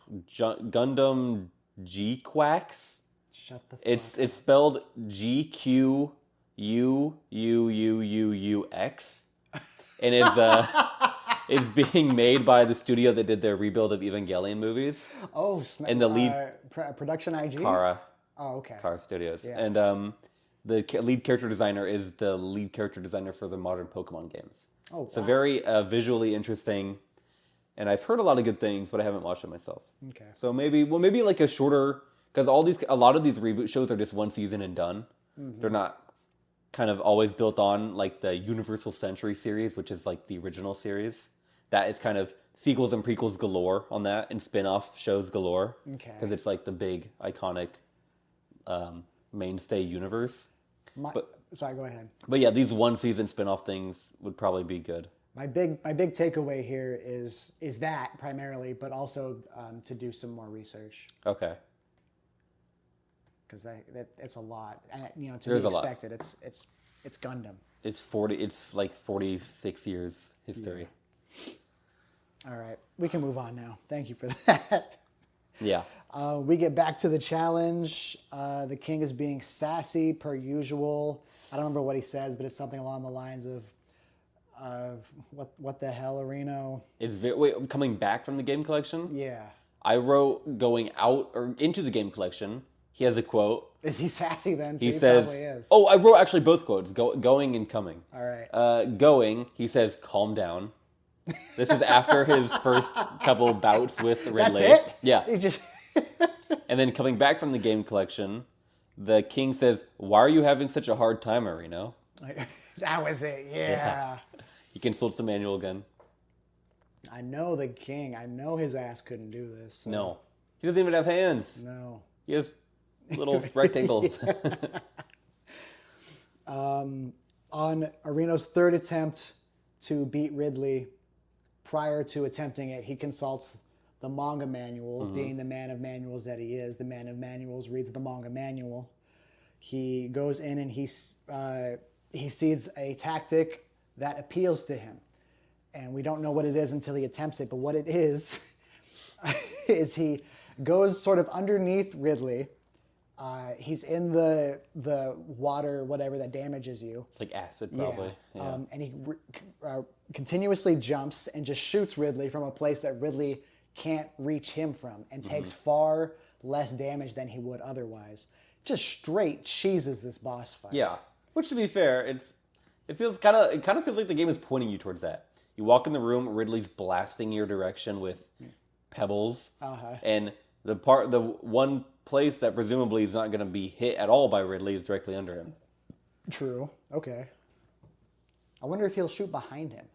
Gundam G-Quacks. Shut the fuck It's spelled GQUUUUUX, and it's being made by the studio that did the rebuild of Evangelion movies. Oh, and the lead production IG. Kara. Oh, okay. Kara Studios, Yeah. and the lead character designer is the lead character designer for the modern Pokemon games. Oh, wow. So very visually interesting, and I've heard a lot of good things, but I haven't watched it myself. Okay. So maybe like a shorter, because a lot of these reboot shows are just one season and done. Mm-hmm. They're not kind of always built on like the Universal Century series, which is like the original series. That is kind of sequels and prequels galore on that, and spin-off shows galore. Okay. Because it's like the big iconic mainstay universe. Sorry, go ahead. But yeah, these one season spin-off things would probably be good. My big takeaway here is that primarily, but also to do some more research. Okay. Because it's a lot, and to There's be a lot. expected. It's Gundam. It's like 46 years history. Yeah. All right, we can move on now. Thank you for that. Yeah. We get back to the challenge. The king is being sassy per usual. I don't remember what he says, but it's something along the lines of what the hell, Arino? Wait, coming back from the game collection? Yeah. I wrote going out or into the game collection. He has a quote. Is he sassy then? He So says, probably is. "Oh, I wrote actually both quotes: going and coming." All right. Going, he says, "Calm down." This is after his first couple bouts with Ridley. That's it? Yeah. He just And then coming back from the game collection, the king says, "Why are you having such a hard time, Arino?" that was it. Yeah. He consults the manual again. I know the king. I know his ass couldn't do this. So. No. He doesn't even have hands. No. He has little rectangles. On Arino's third attempt to beat Ridley, prior to attempting it, he consults the manga manual, being the man of manuals that he is. The man of manuals reads the manga manual. He goes in and he sees a tactic that appeals to him. And we don't know what it is until he attempts it. But what it is he goes sort of underneath Ridley. He's in the water, whatever, that damages you. It's like acid, probably. Yeah. And he continuously jumps and just shoots Ridley from a place that Ridley can't reach him from, and takes far less damage than he would otherwise. Just straight cheeses this boss fight. Yeah. Which, to be fair, it kind of feels like the game is pointing you towards that. You walk in the room, Ridley's blasting your direction with pebbles, and the one place that presumably is not going to be hit at all by Ridley is directly under him. True. Okay. I wonder if he'll shoot behind him.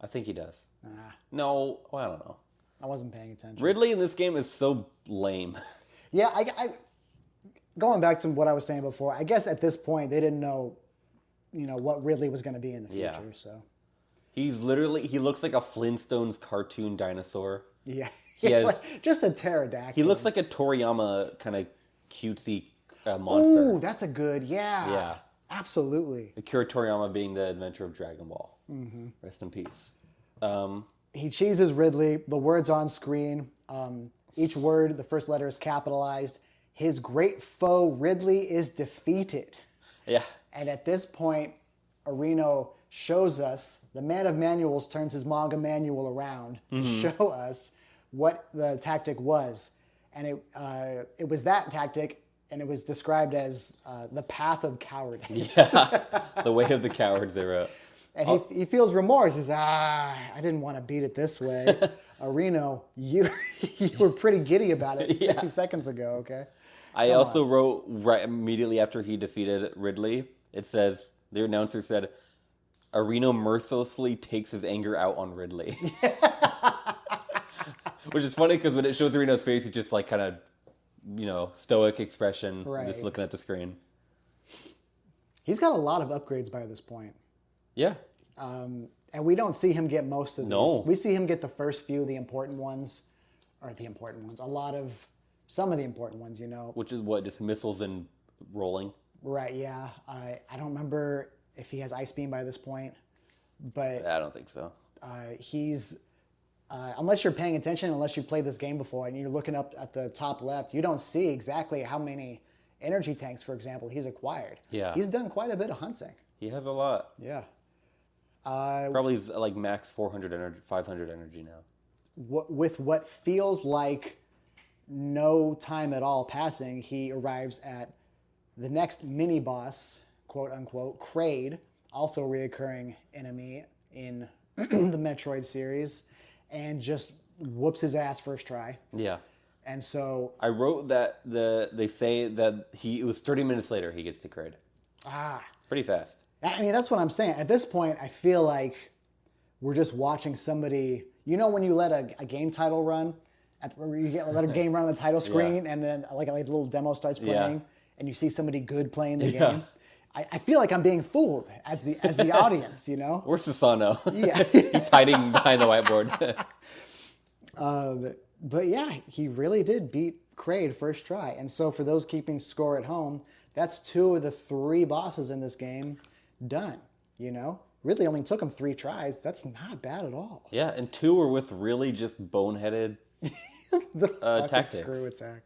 I think he does. Nah, No, well, I don't know. I wasn't paying attention. Ridley in this game is so lame. Yeah, I going back to what I was saying before, I guess at this point they didn't know, what Ridley was going to be in the future. Yeah. So He looks like a Flintstones cartoon dinosaur. yeah, He has, just a pterodactyl. he looks like a Toriyama kind of cutesy monster. Ooh, that's a good, Yeah. Absolutely. Akira Toriyama being the inventor of Dragon Ball. Mm-hmm. Rest in peace. He cheeses Ridley. The words on screen. Each word, the first letter is capitalized. His great foe, Ridley, is defeated. Yeah. And at this point, Arino shows us, the man of manuals turns his manga manual around to show us what the tactic was. And it was that tactic, and it was described as the path of cowardice. Yeah. The way of the cowards, they wrote. And he feels remorse. He's, I didn't want to beat it this way. Arino, you were pretty giddy about it 60 seconds ago, okay? I also wrote right immediately after he defeated Ridley, it says, the announcer said, Arino mercilessly takes his anger out on Ridley. Which is funny because when it shows Arino's face, he's just like kind of, stoic expression, just looking at the screen. He's got a lot of upgrades by this point. Yeah. And we don't see him get most of these. No. We see him get the first few, some of the important ones, Which is what, just missiles and rolling? Right, yeah. I don't remember if he has Ice Beam by this point, but I don't think so. he's, unless you're paying attention, unless you've played this game before and you're looking up at the top left, you don't see exactly how many energy tanks, for example, he's acquired. Yeah. He's done quite a bit of hunting. He has a lot. Yeah. Probably is like max 400 energy, 500 energy now. With what feels like no time at all passing, he arrives at the next mini boss, quote unquote, Kraid, also a reoccurring enemy in the Metroid series, and just whoops his ass first try. Yeah. And so I wrote that they say that it was 30 minutes later he gets to Kraid. Pretty fast. I mean, that's what I'm saying. At this point, I feel like we're just watching somebody. When you let a game title run, let a game run on the title screen, and then like a little demo starts playing, and you see somebody good playing the game. I feel like I'm being fooled as the audience. Where's Susano? Yeah, He's hiding behind the whiteboard. But yeah, he really did beat Kraid first try. And so for those keeping score at home, that's 2 of the 3 bosses in this game done. Really only took him 3 tries. That's not bad at all. Yeah, and 2 were with really just boneheaded tactics. Screw attack.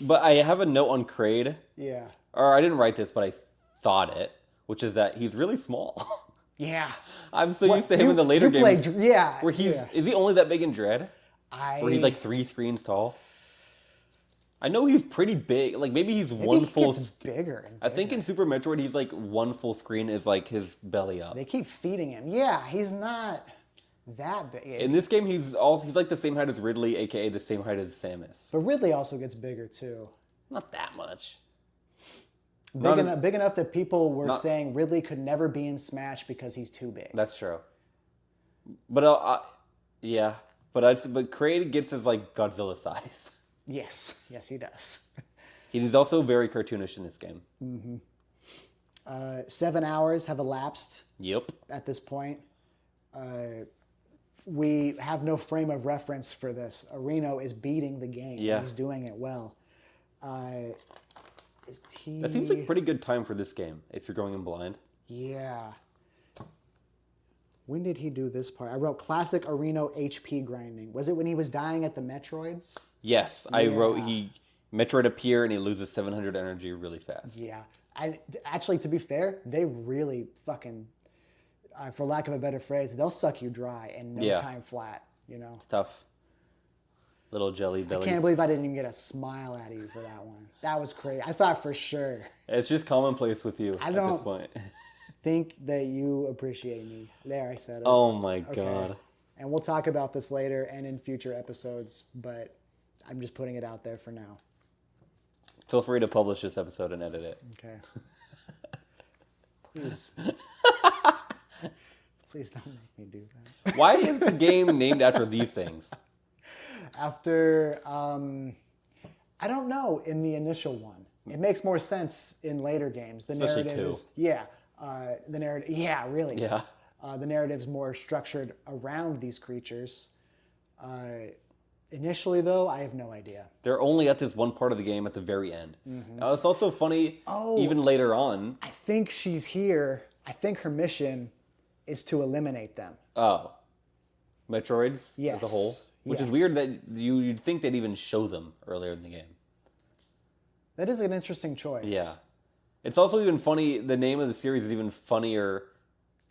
But I have a note on Kraid. Yeah. Or I didn't write this, but I thought it, which is that he's really small. Yeah. I'm so used to him in the later games. Where is he only that big in Dread? Where he's like 3 screens tall? I know he's pretty big. Like maybe he's one full. Gets bigger and bigger. I think in Super Metroid he's like one full screen is like his belly up. They keep feeding him. Yeah, he's not that big. In this game he's like the same height as Ridley, aka the same height as Samus. But Ridley also gets bigger too. Not that much. Big enough that people were saying Ridley could never be in Smash because he's too big. That's true. But yeah. But Kraid gets his like Godzilla size. Yes, he does. He's also very cartoonish in this game. Mm-hmm. 7 hours have elapsed. Yep. At this point, we have no frame of reference for this. Arino is beating the game. Yeah. He's doing it well. Is T... That seems like a pretty good time for this game if you're going in blind. Yeah. When did he do this part? I wrote classic Areno HP grinding. Was it when he was dying at the Metroids? Yes, I wrote Metroid appear and he loses 700 energy really fast. Yeah. Actually, to be fair, they really fucking, for lack of a better phrase, they'll suck you dry in no time flat, you know? It's tough. Little jelly bellies. I can't believe I didn't even get a smile out of you for that one. That was crazy. I thought for sure. It's just commonplace with you at this point. Think that you appreciate me. There, I said it. Oh my God. And we'll talk about this later and in future episodes, but I'm just putting it out there for now. Feel free to publish this episode and edit it. Okay. Please. Please don't make me do that. Why is the game named after these things? After, I don't know, in the initial one. It makes more sense in later games. The Especially narrative is, the narrative, really. Yeah. The narrative's more structured around these creatures. Initially, though, I have no idea. They're only at this one part of the game at the very end. Now, it's also funny, even later on. I think she's here. I think her mission is to eliminate them. Oh. Metroids as a whole? Which is weird that you'd think they'd even show them earlier in the game. That is an interesting choice. Yeah. It's also even funny, the name of the series is even funnier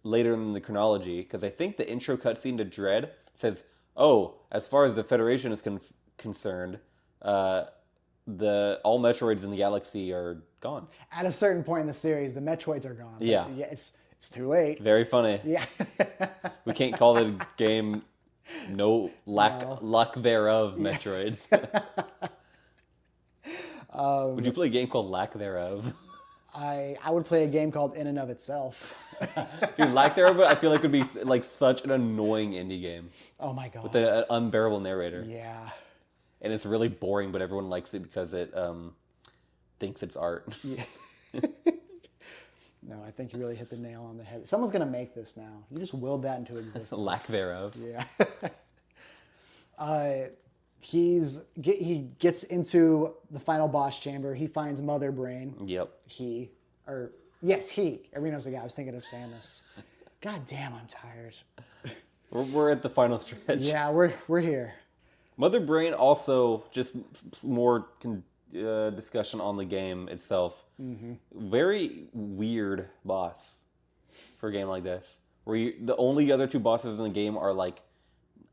later in the chronology, because I think the intro cutscene to Dread says, oh, as far as the Federation is concerned, all Metroids in the galaxy are gone. At a certain point in the series, the Metroids are gone. Yeah. It's too late. Very funny. Yeah. We can't call the game luck thereof Metroids. Would you play a game called Lack Thereof? I would play a game called In and of Itself. Dude, Lack Thereof, I feel like would be like such an annoying indie game. Oh my God. With an unbearable narrator. Yeah. And it's really boring, but everyone likes it because it thinks it's art. Yeah. No, I think you really hit the nail on the head. Someone's going to make this now. You just willed that into existence. Lack thereof. Yeah. He gets into the final boss chamber. He finds Mother Brain. Yep. He. Areno's the guy. I was thinking of Samus. God damn, I'm tired. We're at the final stretch. Yeah, we're here. Mother Brain also, just more discussion on the game itself. Very weird boss for a game like this. Where the only other two bosses in the game are like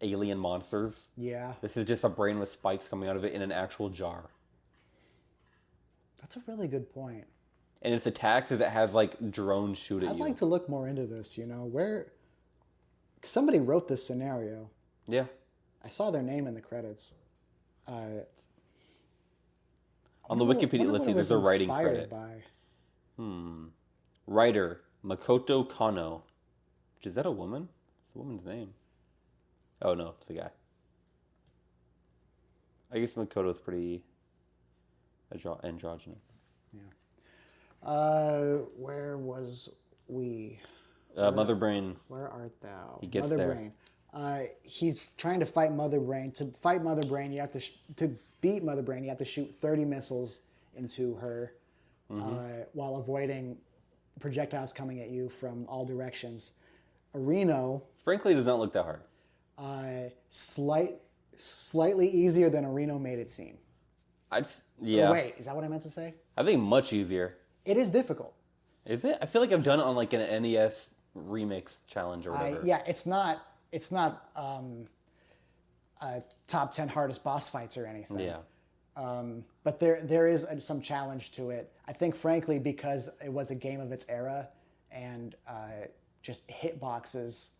alien monsters. Yeah. This is just a brain with spikes coming out of it in an actual jar. That's a really good point. And its attacks is it has like drones shoot at you. I'd like to look more into this, where somebody wrote this scenario. Yeah. I saw their name in the credits. On the Wikipedia, let's see, there's a writing credit. By. Writer, Makoto Kano. Is that a woman? It's a woman's name. Oh, no, it's a guy. I guess Makoto's pretty androgynous. Yeah. Where was we? Mother Brain. Where art thou? He gets Mother there. Brain. He's trying to fight Mother Brain. To fight Mother Brain, you have to to beat Mother Brain. You have to shoot 30 missiles into her while avoiding projectiles coming at you from all directions. Areno. Frankly, it does not look that hard. Slightly easier than Areno made it seem. Yeah. Oh, wait, is that what I meant to say? I think much easier. It is difficult. Is it? I feel like I've done it on like an NES remix challenge or whatever. Yeah, it's not top 10 hardest boss fights or anything. Yeah. But there is some challenge to it. I think, frankly, because it was a game of its era and just hitboxes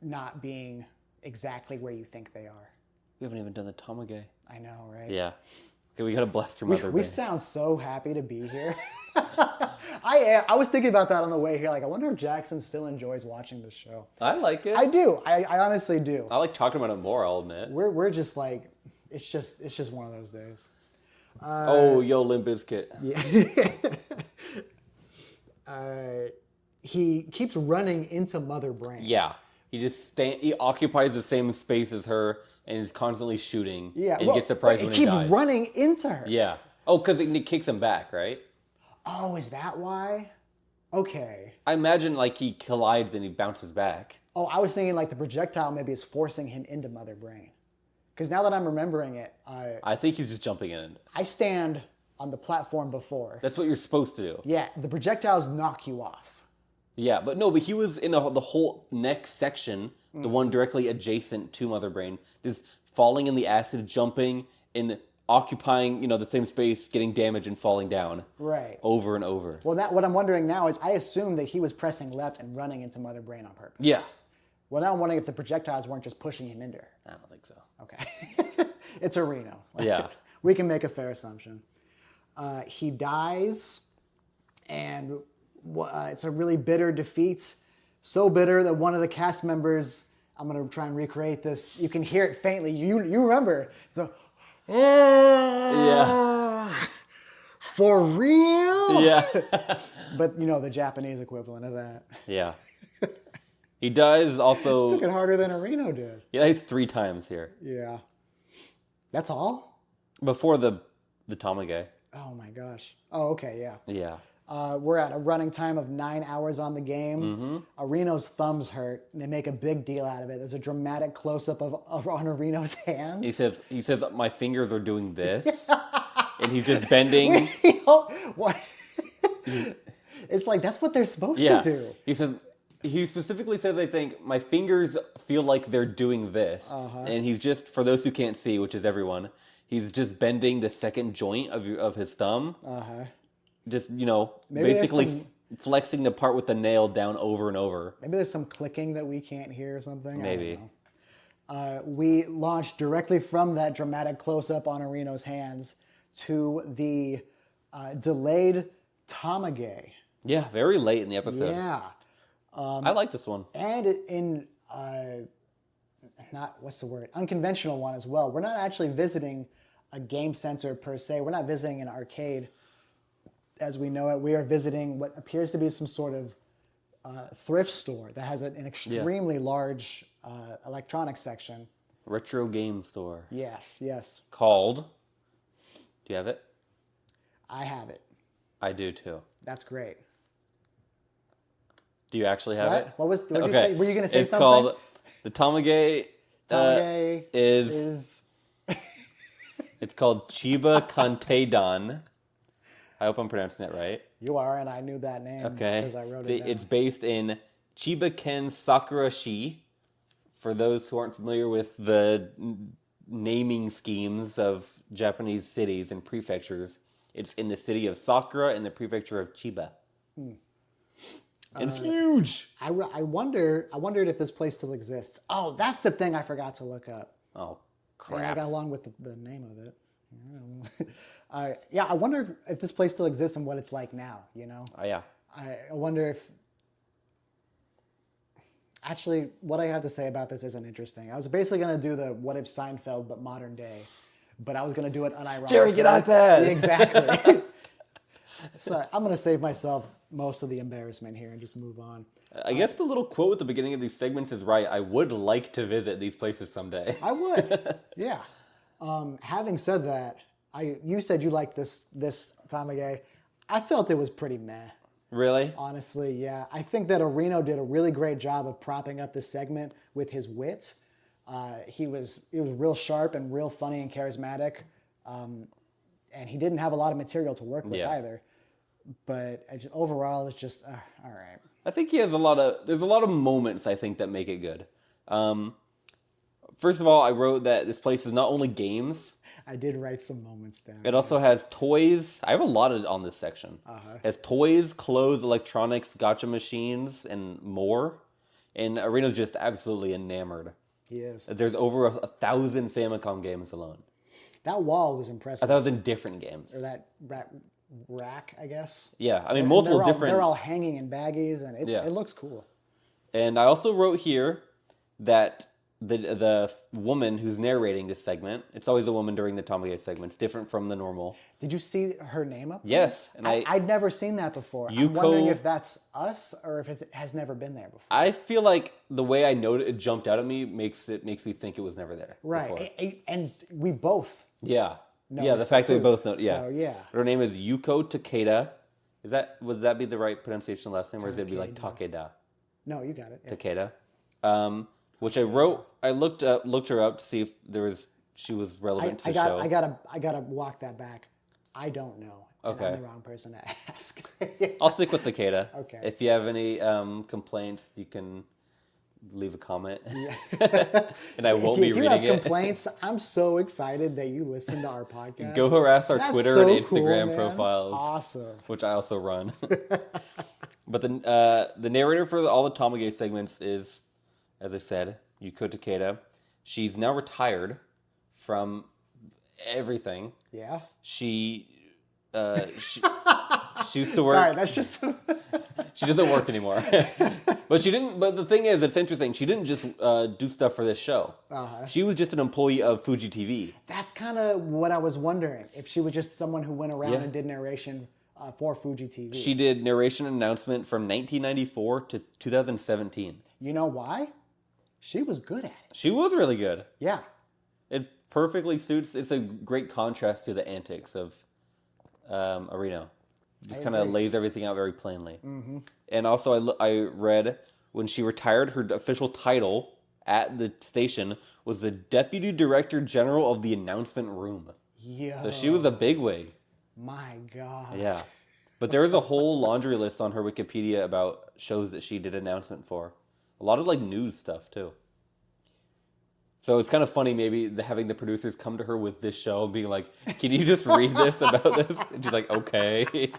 not being exactly where you think they are. We haven't even done the Tamage. I know, right? Yeah. Okay, we gotta blast through Mother Brain. We sound so happy to be here. I was thinking about that on the way here. Like, I wonder if Jackson still enjoys watching this show. I like it. I do. I honestly do. I like talking about it more, I'll admit. We're just like, it's just one of those days. Yo, Limp Bizkit. Yeah. He keeps running into Mother Brain. Yeah. He occupies the same space as her and is constantly shooting. Yeah. And you get surprised when he dies. He keeps running into her. Yeah. Oh, because it kicks him back, right? Oh, is that why? Okay. I imagine like he collides and he bounces back. Oh, I was thinking like the projectile maybe is forcing him into Mother Brain. Because now that I'm remembering it, I think he's just jumping in. I stand on the platform before. That's what you're supposed to do. Yeah, the projectiles knock you off. Yeah, but no, but he was in the whole next section, the one directly adjacent to Mother Brain, just falling in the acid, jumping, and occupying, the same space, getting damage and falling down. Right. Over and over. Well, what I'm wondering now is I assume that he was pressing left and running into Mother Brain on purpose. Yeah. Well, now I'm wondering if the projectiles weren't just pushing him into her. I don't think so. Okay. It's a Reno. Yeah. We can make a fair assumption. He dies, and it's a really bitter defeat. So bitter that one of the cast members, I'm going to try and recreate this. You can hear it faintly. You remember. So, Yeah. for real? Yeah. But, the Japanese equivalent of that. Yeah. He dies also. Took it harder than a Reno did. He dies 3 times here. Yeah. That's all? Before the Tamage. Oh my gosh. Oh, okay, yeah. Yeah. We're at a running time of 9 hours on the game. Reno's thumbs hurt, and they make a big deal out of it. There's a dramatic close-up on Reno's hands. He says my fingers are doing this, and he's just bending. What? It's like that's what they're supposed Yeah. to do. He specifically says, I think, my fingers feel like they're doing this. And he's just, for those who can't see, which is everyone, he's just bending the second joint of his thumb. Just, basically flexing the part with the nail down over and over. Maybe there's some clicking that we can't hear or something. Maybe. I don't know. We launched directly from that dramatic close-up on Reno's hands to the delayed Tamage. Yeah, very late in the episode. Yeah. I like this one. And in unconventional one as well. We're not actually visiting a game center per se. We're not visiting an arcade as we know it. We are visiting what appears to be some sort of thrift store that has an extremely large electronics section. Retro game store. Yes. Called. Do you have it? I have it. I do too. That's great. Do you actually have it? What did you say? Were you going to say it's something? Called the Tamage. Tamage is it's called Chiba Kanteidan. I hope I'm pronouncing that right. You are, and I knew that name because I wrote it down. It's based in Chiba-ken Sakurashi. For those who aren't familiar with the naming schemes of Japanese cities and prefectures, it's in the city of Sakura in the prefecture of Chiba. It's huge. I wondered if this place still exists. Oh, that's the thing I forgot to look up. Oh, crap. And I got along with the name of it. I wonder if this place still exists and what it's like now, Oh, yeah. I wonder if... Actually, what I have to say about this isn't interesting. I was basically going to do the What If Seinfeld, but modern day. But I was going to do it unironically. Jerry, get iPad! Exactly. So I'm going to save myself most of the embarrassment here and just move on. I guess the little quote at the beginning of these segments is right. I would like to visit these places someday. I would, yeah. Having said that, you said you liked this Tamage. I felt it was pretty meh. Really? Honestly, yeah. I think that Reno did a really great job of propping up this segment with his wit. He was real sharp and real funny and charismatic. And he didn't have a lot of material to work with either. But overall, it was just, all right. I think he has there's a lot of moments, I think, that make it good. First of all, I wrote that this place is not only games. I did write some moments down. It also has toys. I have a lot on this section. It has toys, clothes, electronics, gacha machines, and more. And Reno's just absolutely enamored. He is. There's over 1,000 Famicom games alone. That wall was impressive. 1,000 different games. Or that rack, I guess. Yeah, I mean, multiple different... They're all hanging in baggies, and it looks cool. And I also wrote here that the woman who's narrating this segment, it's always a woman during the Tamage segments, different from the normal. Did you see her name up there? Yes. And I'd never seen that before. I'm wondering if that's us or if it has never been there before. I feel like the way I noted it jumped out at me makes me think it was never there. Right. Before. And we both. Yeah. Yeah, the fact that we both know. Yeah. So, yeah. Her name is Yuko Takeda. Would that be the right pronunciation of the last name, or is it be like Takeda. Takeda? No, you got it. Yeah. Takeda. Which I wrote. I looked her up to see if she was relevant to the show. I gotta walk that back. I don't know. And Okay. I'm the wrong person to ask. I'll stick with Takeda. Okay. If you have any complaints, you can leave a comment, and I won't be If you reading have it. complaints, I'm so excited that you listen to our podcast. Go harass our That's Twitter so and Instagram cool, man. profiles. Awesome. Which I also run. But the narrator for all the Tamagate segments is, as I said, Yuko Takeda. She's now retired from everything. Yeah. She used to work. Sorry, that's just. She doesn't work anymore. But she didn't. But the thing is, it's interesting. She didn't just do stuff for this show. Uh-huh. She was just an employee of Fuji TV. That's kind of what I was wondering. If she was just someone who went around and did narration for Fuji TV. She did narration and announcement from 1994 to 2017. You know why? She was good at it. She was really good. Yeah. It perfectly suits. It's a great contrast to the antics of Areno. Just kind of lays everything out very plainly. Mm-hmm. And also, I read when she retired, her official title at the station was the Deputy Director General of the Announcement Room. Yeah. So she was a bigwig. My God. Yeah. But there is a whole laundry list on her Wikipedia about shows that she did announcement for. A lot of like news stuff too. So it's kind of funny maybe having the producers come to her with this show and being like, can you just read this about this? And she's like, okay.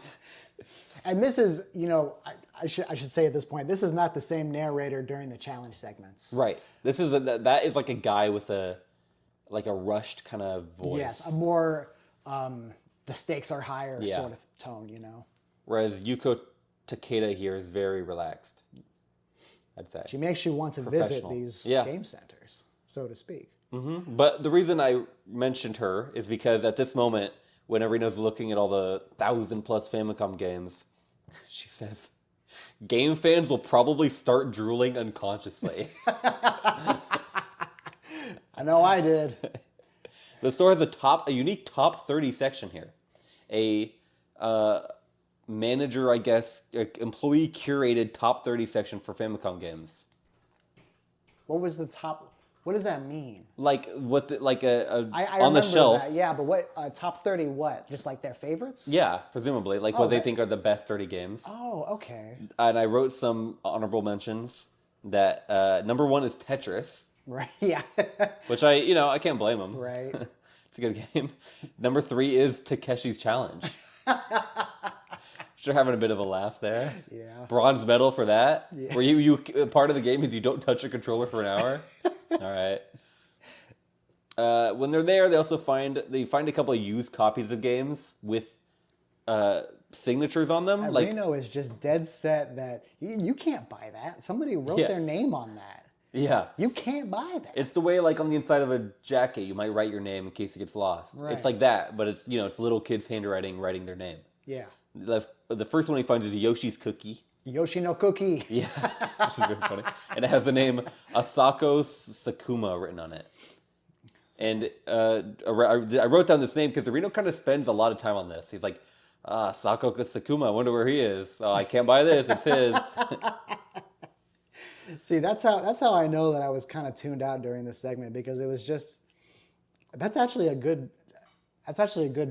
And this is, I should say at this point, this is not the same narrator during the challenge segments. Right. This is that is like a guy with a rushed kind of voice. Yes, a more the stakes are higher sort of tone, Whereas Yuko Takeda here is very relaxed, I'd say. She makes you want to visit these game centers, so to speak. Mm-hmm. But the reason I mentioned her is because at this moment, when Arena's looking at all the 1,000+ Famicom games, she says, game fans will probably start drooling unconsciously. I know I did. The store has a unique top 30 section here. A manager, I guess, employee curated top 30 section for Famicom games. What was the top? What does that mean? Like what? I on the shelf. That. Yeah, but what top 30? What? Just like their favorites? Yeah, presumably, like what they think are the best 30 games. Oh, okay. And I wrote some honorable mentions. That number 1 is Tetris. Right. Yeah. Which I can't blame them. Right. It's a good game. Number 3 is Takeshi's Challenge. Sure, having a bit of a laugh there. Yeah. Bronze medal for that. Yeah. Where you part of the game is you don't touch a controller for an hour. All right. When they're there, they also find a couple of used copies of games with signatures on them. Reno is just dead set that you can't buy that. Somebody wrote their name on that. Yeah. You can't buy that. It's the way, like, on the inside of a jacket, you might write your name in case it gets lost. Right. It's like that, but it's, it's little kids' handwriting writing their name. Yeah. The first one he finds is Yoshi's Cookie. Yoshi no Cookie. Yeah, which is very funny. And it has the name Asako Sakuma written on it. And I wrote down this name because Reno kind of spends a lot of time on this. He's like, Asako Sakuma, I wonder where he is. Oh, I can't buy this, it's his. See, that's how I know that I was kind of tuned out during this segment, because it was just, that's actually a good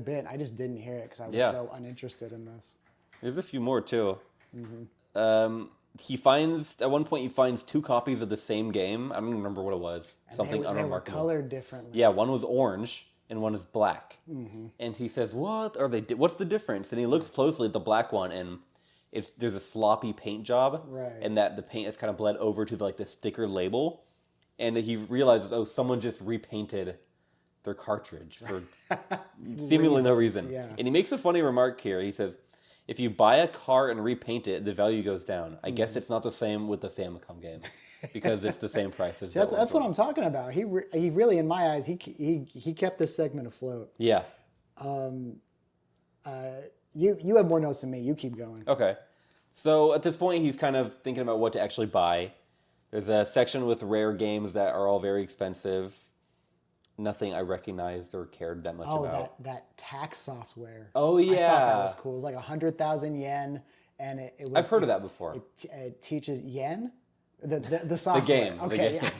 bit. I just didn't hear it because I was so uninterested in this. There's a few more too. Mm-hmm. At one point he finds 2 copies of the same game. I don't even remember what it was. And something they unremarkable. Were colored differently. Yeah, one was orange and one is black. Mm-hmm. And he says, "What are they? What's the difference?" And he looks closely at the black one, and there's a sloppy paint job, right? And that the paint has kind of bled over to the sticker label, and he realizes, someone just repainted their cartridge for seemingly no reason. Yeah. And he makes a funny remark here. He says, if you buy a car and repaint it, the value goes down. I guess it's not the same with the Famicom game, because it's the same price as that's what I'm talking about. He really, in my eyes, he kept this segment afloat. Yeah. You have more notes than me. You keep going. Okay. So at this point, he's kind of thinking about what to actually buy. There's a section with rare games that are all very expensive. nothing I recognized or cared that much Oh, about. that tax software. Oh, I thought that yeah. was cool. It was like 100,000 yen, and it was. I've heard of that before. It teaches yen, the The software. game. Okay, The game.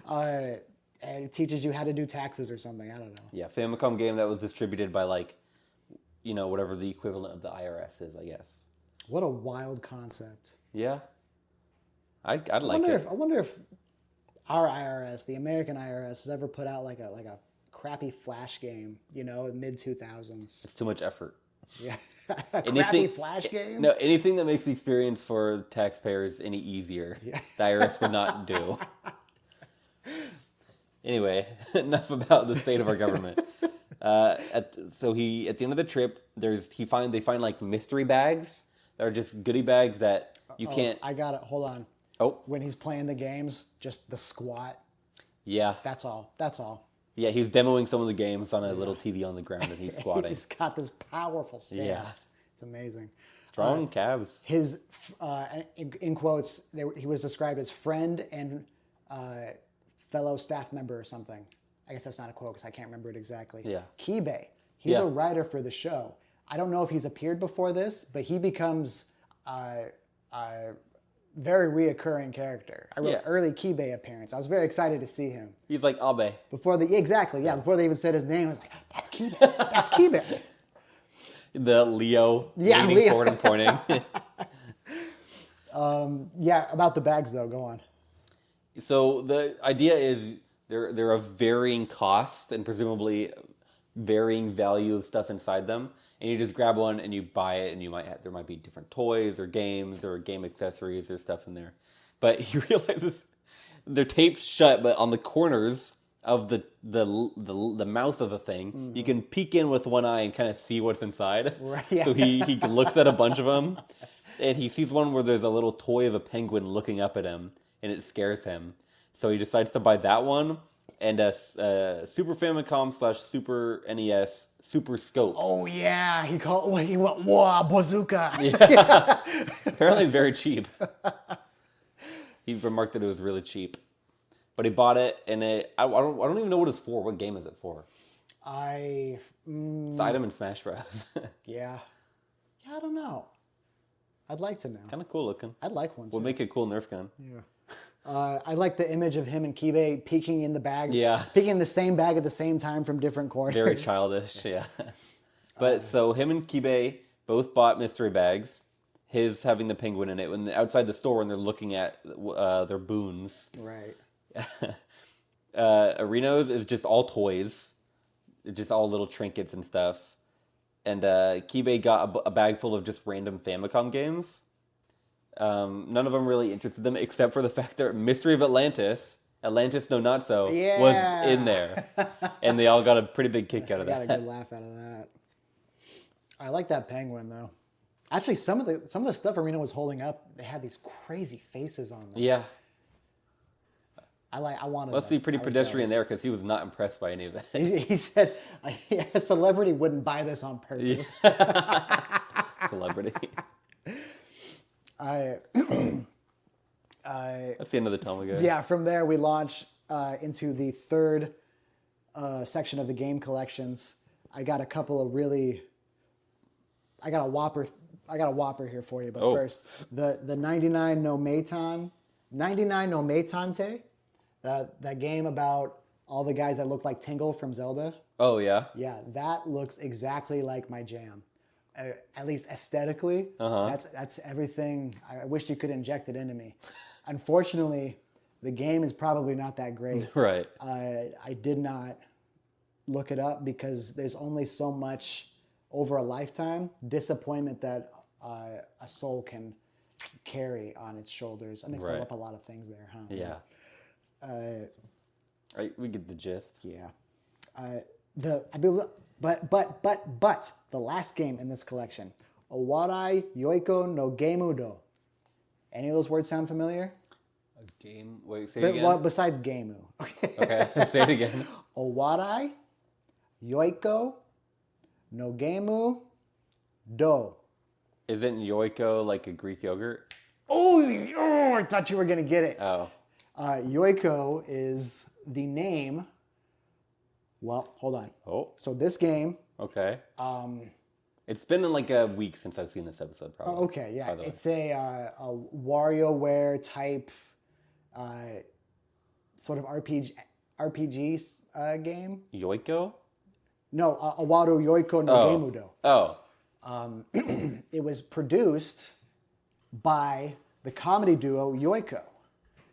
yeah. And it teaches you how to do taxes or something. I don't know. Yeah, Famicom game that was distributed by like, whatever the equivalent of the IRS is, I guess. What a wild concept. Yeah. I'd like it. I wonder if our IRS, the American IRS, has ever put out like a crappy flash game, in mid 2000s. It's too much effort. Yeah, a crappy flash game. No, anything that makes the experience for taxpayers any easier, the IRS would not do. Anyway, enough about the state of our government. At the end of the trip, they find like mystery bags that are just goodie bags that you can't. I got it. Hold on. Oh, When he's playing the games, just the squat. yeah, That's all. That's all. yeah. He's demoing some of the games on a little TV on the ground, and he's squatting. He's got this powerful stance. Yeah. It's amazing. Strong calves. His, in quotes, he was described as friend and fellow staff member or something. I guess that's not a quote because I can't remember it exactly. Yeah. Kibe. He's a writer for the show. I don't know if he's appeared before this, but he becomes a very reoccurring character. I wrote early Kibe appearance. I was very excited to see him. He's like Abe. Before they even said his name, I was like, that's Kibe. That's Kibe. The Leo Yeah, leaning forward and pointing. Yeah, about the bags though. Go on. So the idea is they're of varying cost and presumably varying value of stuff inside them. And you just grab one and you buy it, and there might be different toys or games or game accessories or stuff in there. But he realizes they're taped shut, but on the corners of the mouth of the thing, you can peek in with one eye and kind of see what's inside. Right, yeah. So he looks at a bunch of them, and he sees one where there's a little toy of a penguin looking up at him, and it scares him. So he decides to buy that one and a Super Famicom / Super NES Super Scope. Oh yeah, he went whoa bazooka. Yeah. Apparently very cheap. He remarked that it was really cheap. But he bought it, and I don't even know what it's for. What game is it for? It's an item in Smash Bros. Yeah, I don't know. I'd like to know. Kind of cool looking. I'd like one too. Would make a cool Nerf gun. Yeah. I like the image of him and Kibe peeking in the bag. Yeah. Peeking in the same bag at the same time from different corners. Very childish, yeah. But so him and Kibe both bought mystery bags. His having the penguin in it. When outside the store, when they're looking at their boons. Right. Areno's is just all toys. It's just all little trinkets and stuff. And Kibe got a bag full of just random Famicom games. None of them really interested them, except for the fact that Mystery of Atlantis No Not So, was in there. And they all got a pretty big kick out of that. Got a good laugh out of that. I like that penguin though. Actually, some of the stuff Arena was holding up, they had these crazy faces on them. Yeah. I wanted. Must be pretty pedestrian there because he was not impressed by any of that. He said a celebrity wouldn't buy this on purpose. Celebrity. That's the end of the Tomago. Yeah, from there we launch into the third section of the game collections. I got a whopper here for you, but first the 99 no Meitante, that game about all the guys that look like Tingle from Zelda. Oh yeah. Yeah, that looks exactly like my jam. At least aesthetically, that's everything. I wish you could inject it into me. Unfortunately, the game is probably not that great. Right. I did not look it up because there's only so much over a lifetime disappointment that a soul can carry on its shoulders. I mixed up a lot of things there, huh? Yeah. We get the gist. Yeah. But the last game in this collection, Owarai Yoiko no Gemu Do. Any of those words sound familiar? A game? Wait, say it again. Well, besides Gemu. Okay, say it again. Owarai Yoiko no Gemu Do. Isn't Yoiko like a Greek yogurt? Oh, I thought you were going to get it. Oh. Yoiko is the name. Well, hold on. Oh, So this game. okay. It's been like a week since I've seen this episode, probably. Oh, okay, yeah. by the way. It's a WarioWare type sort of RPG game. Yoiko? No, Awaru Yoiko no Gemudo. Oh. It was produced by the comedy duo Yoiko,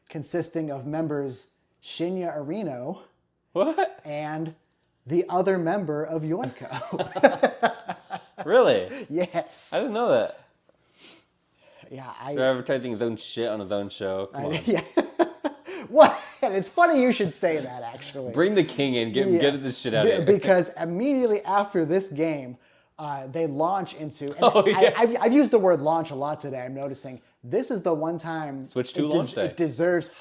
consisting of members Shinya Arino What? and the other member of Yoiko. Really? Yes. I didn't know that. Yeah, They're advertising his own shit on his own show. Come on. yeah. What? And it's funny you should say that, actually. Bring the king in. Get this shit out of here. Because immediately after this game, they launch into. And Oh, yeah. I've used the word launch a lot today. I'm noticing this is the one time Switch to launch day. It deserves.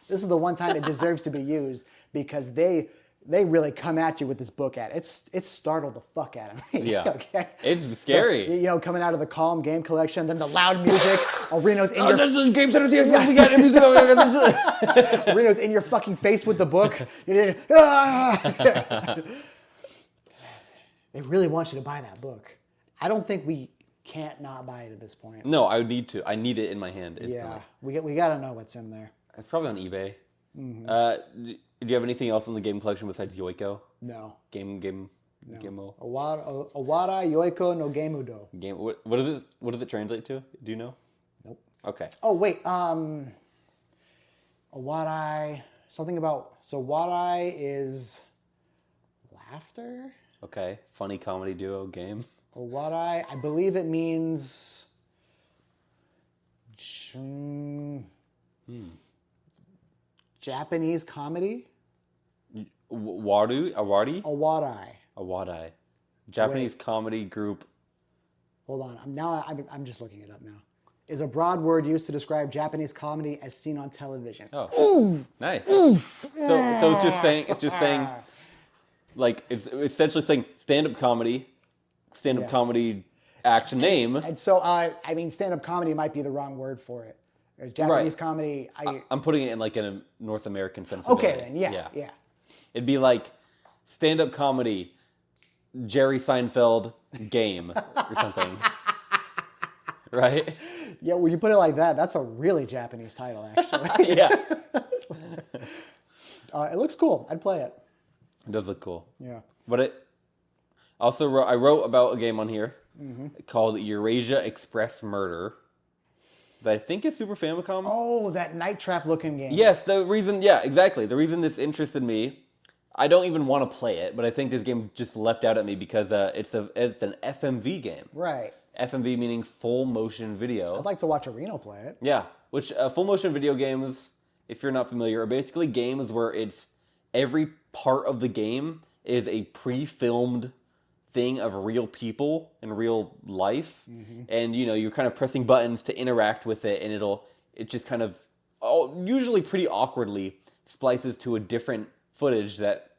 This is the one time it deserves to be used because they really come at you with this book ad. It's startled the fuck out of me. Yeah. Okay. It's scary. You know, coming out of the Calm Game Collection, then the loud music. Reno's in your This is Game Center CS. We got Reno's in your fucking face with the book. They really want you to buy that book. I don't think we can't not buy it at this point. No, I need to. I need it in my hand instantly. Yeah, we got to know what's in there. It's probably on eBay. Mm-hmm. Do you have anything else in the game collection besides Yoiko? No. Gemo. Awara Yoiko no Gemudo. Game. What is it? What does it translate to? Do you know? Nope. Okay. Oh wait. Awarai. Something about. So Warai is laughter. Okay. Funny comedy duo game. Awarai. I believe it means. Japanese comedy. Awadi? Awarai. Japanese comedy group. Hold on. I'm just looking it up now. Is a broad word used to describe Japanese comedy as seen on television. Oh. Ooh. Nice. Oof. So it's just saying like it's essentially saying stand-up comedy action name. And so I mean stand-up comedy might be the wrong word for it. Japanese comedy. I'm putting it in like in a North American sense. Okay then, yeah. It'd be like stand-up comedy, Jerry Seinfeld game or something. Right? Yeah, when you put it like that, that's a really Japanese title, actually. Yeah. It looks cool. I'd play it. It does look cool. Yeah. But I wrote about a game on here called Eurasia Express Murder that I think is Super Famicom. Oh, that Night Trap looking game. Yes, exactly. The reason this interested me, I don't even want to play it, but I think this game just leapt out at me because it's an FMV game. Right. FMV meaning full motion video. I'd like to watch Reno play it. Yeah, which full motion video games, if you're not familiar, are basically games where it's every part of the game is a pre-filmed thing of real people in real life, and you're kind of pressing buttons to interact with it, and it just kind of usually pretty awkwardly splices to a different footage that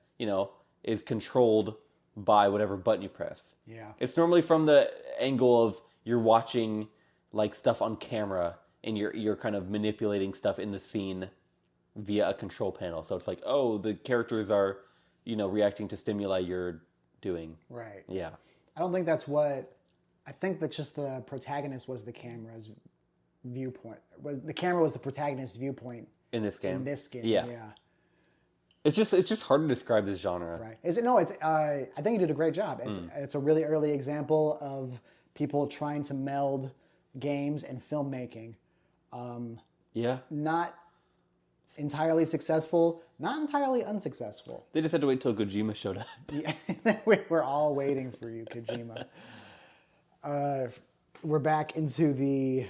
is controlled by whatever button you press. Yeah. It's normally from the angle of you're watching like stuff on camera and you're kind of manipulating stuff in the scene via a control panel. So it's like, oh, the characters are, reacting to stimuli you're doing. Right. Yeah. I don't think that's what. I think that just the protagonist was the camera's viewpoint. The camera was the protagonist's viewpoint In this game. Yeah. It's just hard to describe this genre. Right. Is it? No. It's. I think you did a great job. It's a really early example of people trying to meld games and filmmaking. Yeah. Not entirely successful. Not entirely unsuccessful. They just had to wait till Kojima showed up. Yeah. We're all waiting for you, Kojima. We're back into the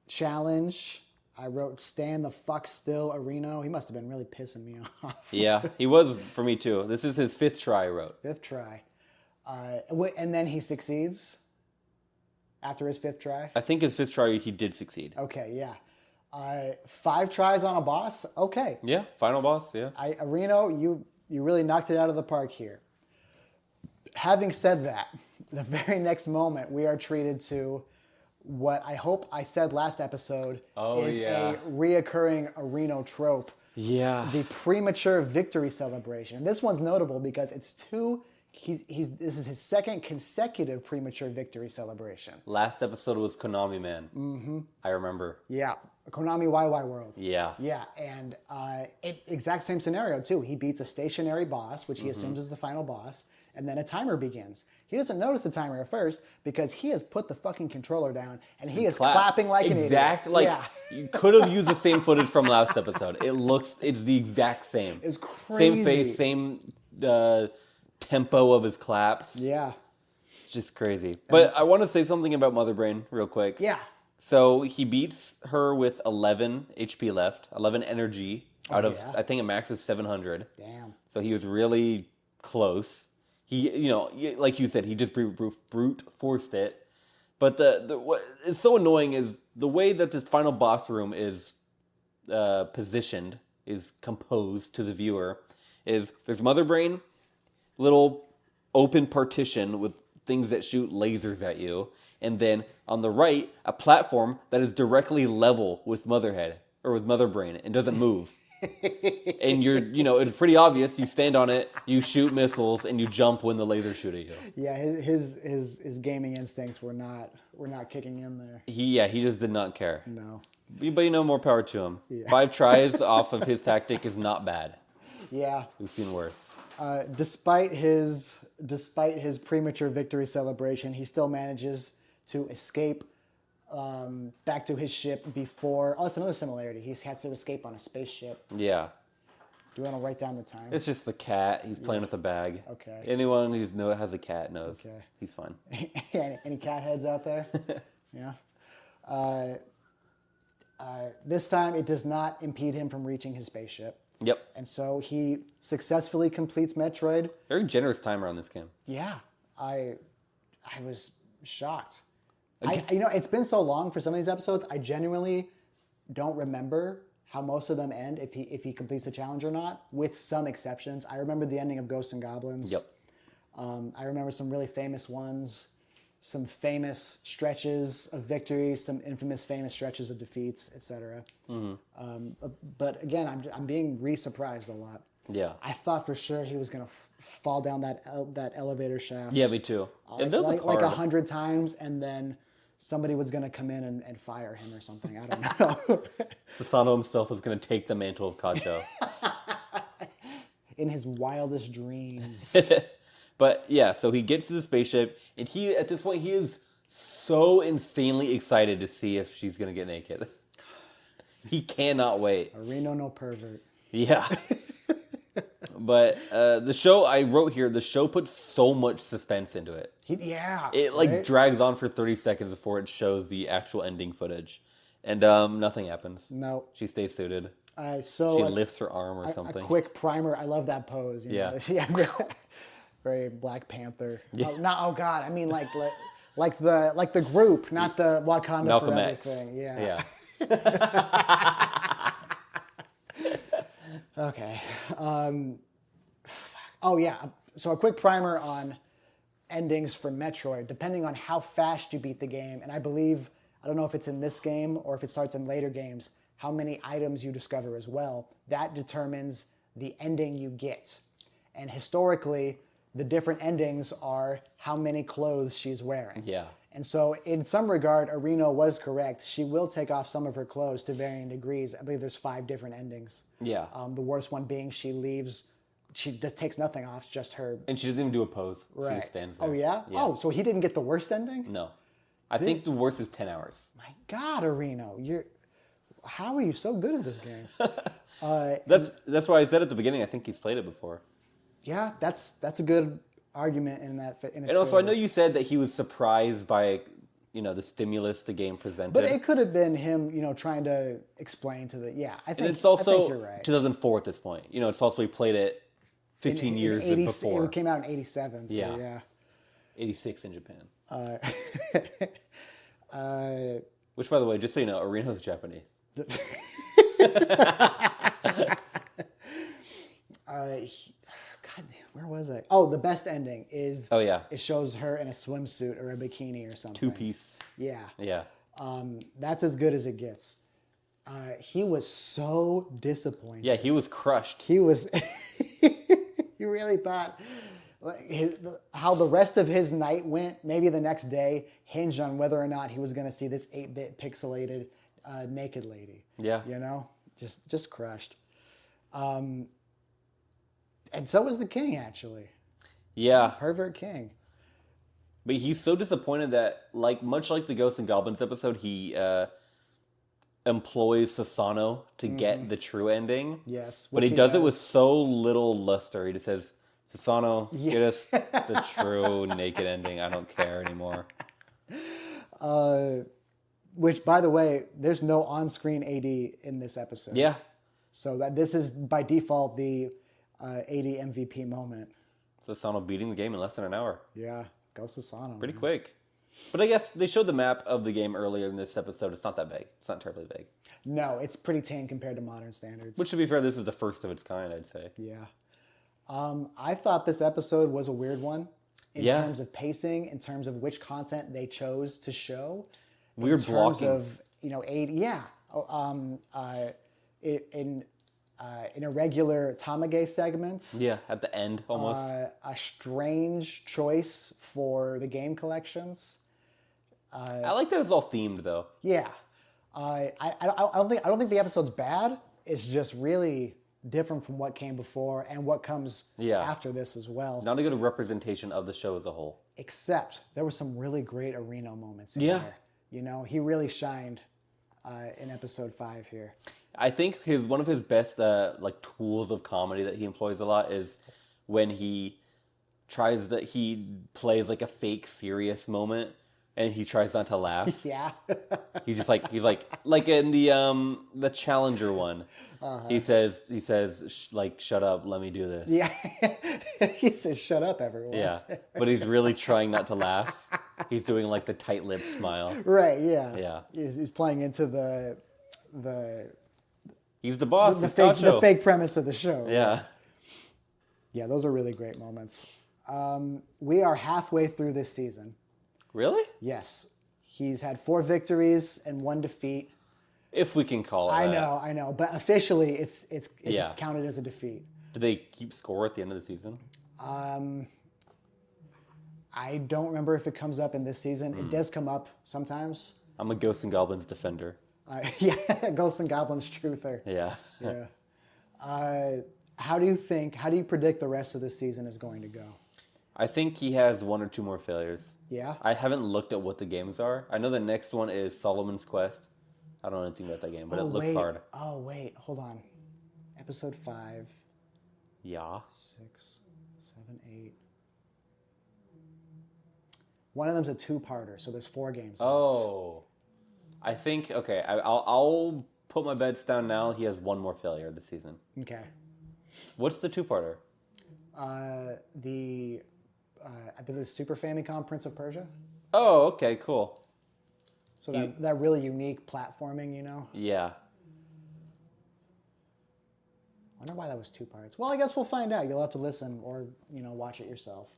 challenge. I wrote "Stand the fuck still, Areno." He must have been really pissing me off. Yeah, he was for me too. This is his 5th try, I wrote. 5th try. And then he succeeds after his 5th try? I think his 5th try, he did succeed. Okay, yeah. 5 tries on a boss? Okay. Yeah, final boss, yeah. Areno, you really knocked it out of the park here. Having said that, the very next moment we are treated to what I hope I said last episode is a reoccurring Areno trope Yeah. The premature victory celebration. And this one's notable because it's this is his second consecutive premature victory celebration. Last episode was Konami Man. Mm-hmm. I remember. Yeah. Konami YY World. Yeah. Yeah. And exact same scenario too. He beats a stationary boss, which he assumes is the final boss, and then a timer begins. He doesn't notice the timer at first because he has put the fucking controller down and he is clapping like an idiot. You could have used the same footage from last episode. It's the exact same. It's crazy. Same face, same tempo of his claps. Yeah. It's just crazy. But I want to say something about Mother Brain real quick. Yeah. So he beats her with 11 HP left, 11 energy out of, I think, a max of 700. Damn. So he was really close. He, like you said, he just brute forced it. But what is so annoying is the way that this final boss room is positioned, is composed to the viewer, is there's Mother Brain, little open partition with things that shoot lasers at you, and then on the right, a platform that is directly level with Motherhead, or with Mother Brain, and doesn't move. And it's pretty obvious. You stand on it, you shoot missiles, and you jump when the lasers shoot at you. Yeah, his gaming instincts were not kicking in there. He just did not care. No. But more power to him. Yeah. 5 tries off of his tactic is not bad. Yeah. We've seen worse. Despite his premature victory celebration, he still manages to escape back to his ship before. Oh, that's another similarity. He has to escape on a spaceship. Yeah. Do you want to write down the time? It's just a cat. He's playing with a bag. Okay. Anyone who has a cat knows. Okay. He's fine. Any cat heads out there? Yeah. This time, it does not impede him from reaching his spaceship. Yep. And so he successfully completes Metroid. Very generous timer on this game. Yeah. I was shocked. It's been so long for some of these episodes, I genuinely don't remember how most of them end, if he completes the challenge or not, with some exceptions. I remember the ending of Ghosts and Goblins. Yep. I remember some really famous ones, some famous stretches of victories, some infamous famous stretches of defeats, etc. But again, I'm being re-surprised a lot. Yeah. I thought for sure he was going to fall down that elevator shaft. Yeah, me too. It does look like hard. 100 times, and then somebody was going to come in and fire him or something. I don't know. Sasano himself is going to take the mantle of Kacho. In his wildest dreams. But yeah, so he gets to the spaceship, and at this point he is so insanely excited to see if she's going to get naked. He cannot wait. A Reno no pervert. Yeah. But the show, I wrote here, the show puts so much suspense into it. It drags on for 30 seconds before it shows the actual ending footage. And nothing happens. No. She stays suited. She She lifts her arm or something. A quick primer. I love that pose. Yeah. Very Black Panther. Yeah. Oh God. I mean like the group, not the Wakanda Malcolm Forever X thing. Yeah. Okay. Oh yeah. So a quick primer on endings for Metroid, depending on how fast you beat the game, and I don't know if it's in this game or if it starts in later games, how many items you discover as well. That determines the ending you get. And historically, the different endings are how many clothes she's wearing. Yeah. And so in some regard, Arino was correct. She will take off some of her clothes to varying degrees. I believe there's 5 different endings. Yeah. The worst one being she takes nothing off, it's just her. And she doesn't even do a pose. Right. She just stands there. Oh, yeah? Oh, so he didn't get the worst ending? No. I think the worst is 10 hours. My God, Arino, how are you so good at this game? That's why I said at the beginning, I think he's played it before. Yeah, that's a good argument in its And also, favor. I know you said that he was surprised by, the stimulus the game presented. But it could have been him, trying to explain to the. I think. And it's also I think you're right. 2004 at this point. It's possible he played it 15 years before. It came out in '87. So yeah. 86 in Japan. Which, by the way, just so you know, Arino's Japanese. God, where was I? Oh, the best ending is. Oh yeah. It shows her in a swimsuit or a bikini or something. 2-piece. Yeah. Yeah. That's as good as it gets. He was so disappointed. Yeah, he was crushed. He was. He really thought how the rest of his night went, maybe the next day, hinged on whether or not he was going to see this 8-bit pixelated naked lady. Yeah. You know, just crushed. And so was the king, actually. Yeah. Pervert king. But he's so disappointed that, like, much like the Ghosts and Goblins episode, he employs Sasano to get the true ending. Yes. But he does it with so little luster. He just says, Sasano, get us the true naked ending. I don't care anymore. Which, by the way, there's no on-screen AD in this episode. Yeah. So that this is, by default, the AD MVP moment. Sasano beating the game in less than an hour. Yeah. Go Sasano. Pretty quick. But I guess they showed the map of the game earlier in this episode. It's not that big. It's not terribly big. No, it's pretty tame compared to modern standards. Which, to be fair, this is the first of its kind, I'd say. Yeah. I thought this episode was a weird one in terms of pacing, in terms of which content they chose to show. Weird blocking. In terms of, AD, yeah. In irregular Tamage segments. Yeah, at the end, almost. A strange choice for the game collections. I like that it's all themed, though. Yeah. I don't think the episode's bad. It's just really different from what came before and what comes after this as well. Not a good representation of the show as a whole. Except there were some really great Areno moments in there. He really shined in episode 5 here. I think one of his best tools of comedy that he employs a lot is when he plays like a fake serious moment and he tries not to laugh. Yeah. He's just like in the Challenger one. He says shut up, let me do this. Yeah. He says shut up, everyone. Yeah. But he's really trying not to laugh. He's doing like the tight-lipped smile. Right, yeah. Yeah. He's playing into the He's the boss. the fake premise of the show. Yeah. Yeah, those are really great moments. We are halfway through this season. Really? Yes. He's had 4 victories and 1 defeat. If we can call it I that. know. But officially, it's counted as a defeat. Do they keep score at the end of the season? I don't remember if it comes up in this season. It does come up sometimes. I'm a Ghosts and Goblins defender. Yeah, Ghosts and Goblins truther. Yeah. Yeah. How do you predict the rest of the season is going to go? I think he has 1 or 2 more failures. Yeah? I haven't looked at what the games are. I know the next one is Solomon's Quest. I don't know anything about that game, but it looks hard. Oh, wait. Hold on. Episode 5. Yeah. 6, 7, 8. One of them's a 2-parter, so there's 4 games. Oh. I think, okay, I'll put my bets down now. He has 1 more failure this season. Okay. What's the 2-parter? I believe it's Super Famicom Prince of Persia. Oh, okay, cool. So that really unique platforming, Yeah. I wonder why that was 2 parts. Well, I guess we'll find out. You'll have to listen or, watch it yourself.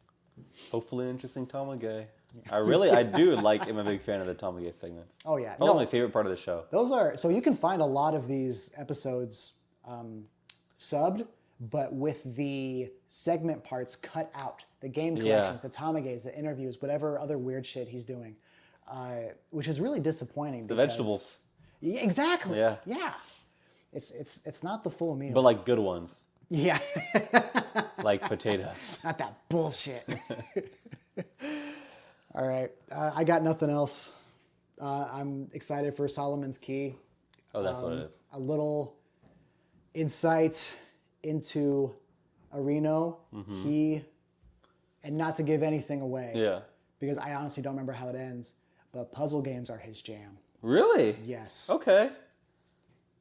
Hopefully an interesting Tamage. I do I'm a big fan of the Tamage segments. Oh, yeah. Probably my favorite part of the show. So you can find a lot of these episodes subbed, but with the segment parts cut out. The game collections, the Tamages, the interviews, whatever other weird shit he's doing. Which is really disappointing. The vegetables. Yeah, exactly. Yeah. Yeah. It's not the full meal. But like good ones. Yeah. Like potatoes. Not that bullshit. All right. I got nothing else. I'm excited for Solomon's Key. Oh, that's what it is. A little insight into Areno. And not to give anything away. Yeah. Because I honestly don't remember how it ends. But puzzle games are his jam. Really? Yes. Okay.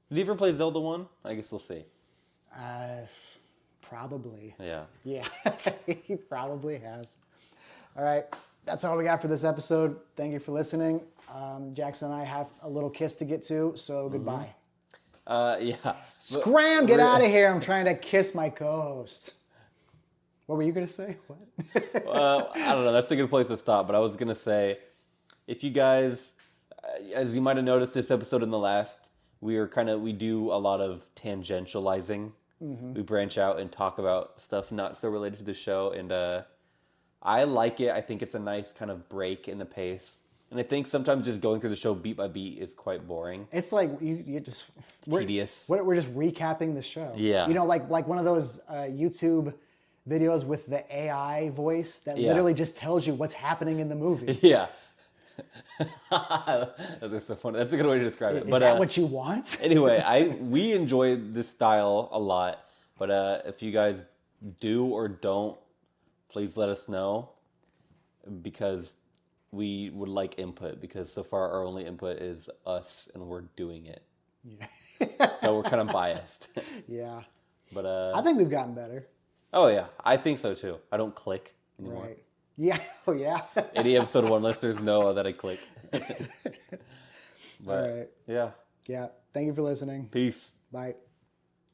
Did you ever play Zelda 1? I guess we'll see. Probably. Yeah. Yeah, he probably has. All right, that's all we got for this episode. Thank you for listening. Jackson and I have a little kiss to get to, so goodbye. Yeah. Scram, get out of here. I'm trying to kiss my co-host. What were you going to say? What? I don't know. That's a good place to stop. But I was going to say, if you guys, as you might have noticed this episode and the last, we do a lot of tangentializing. We branch out and talk about stuff not so related to the show, and I like it. I think it's a nice kind of break in the pace. And I think sometimes just going through the show beat by beat is quite boring. It's like you just Tedious. We're just recapping the show. Yeah. You know, like one of those YouTube videos with the AI voice that Yeah. literally just tells you what's happening in the movie. Yeah. That's so funny. That's a good way to describe it. Is that what you want? Anyway, we enjoy this style a lot. But if you guys do or don't, please let us know, because we would like input, because so far our only input is us and we're doing it. Yeah. So we're kind of biased. Yeah. But I think we've gotten better. oh yeah, I think so too. I don't click anymore. Right. Yeah. Oh yeah. Any episode 1 listeners know that I click. But All right. yeah. Yeah. Thank you for listening. Peace. Bye.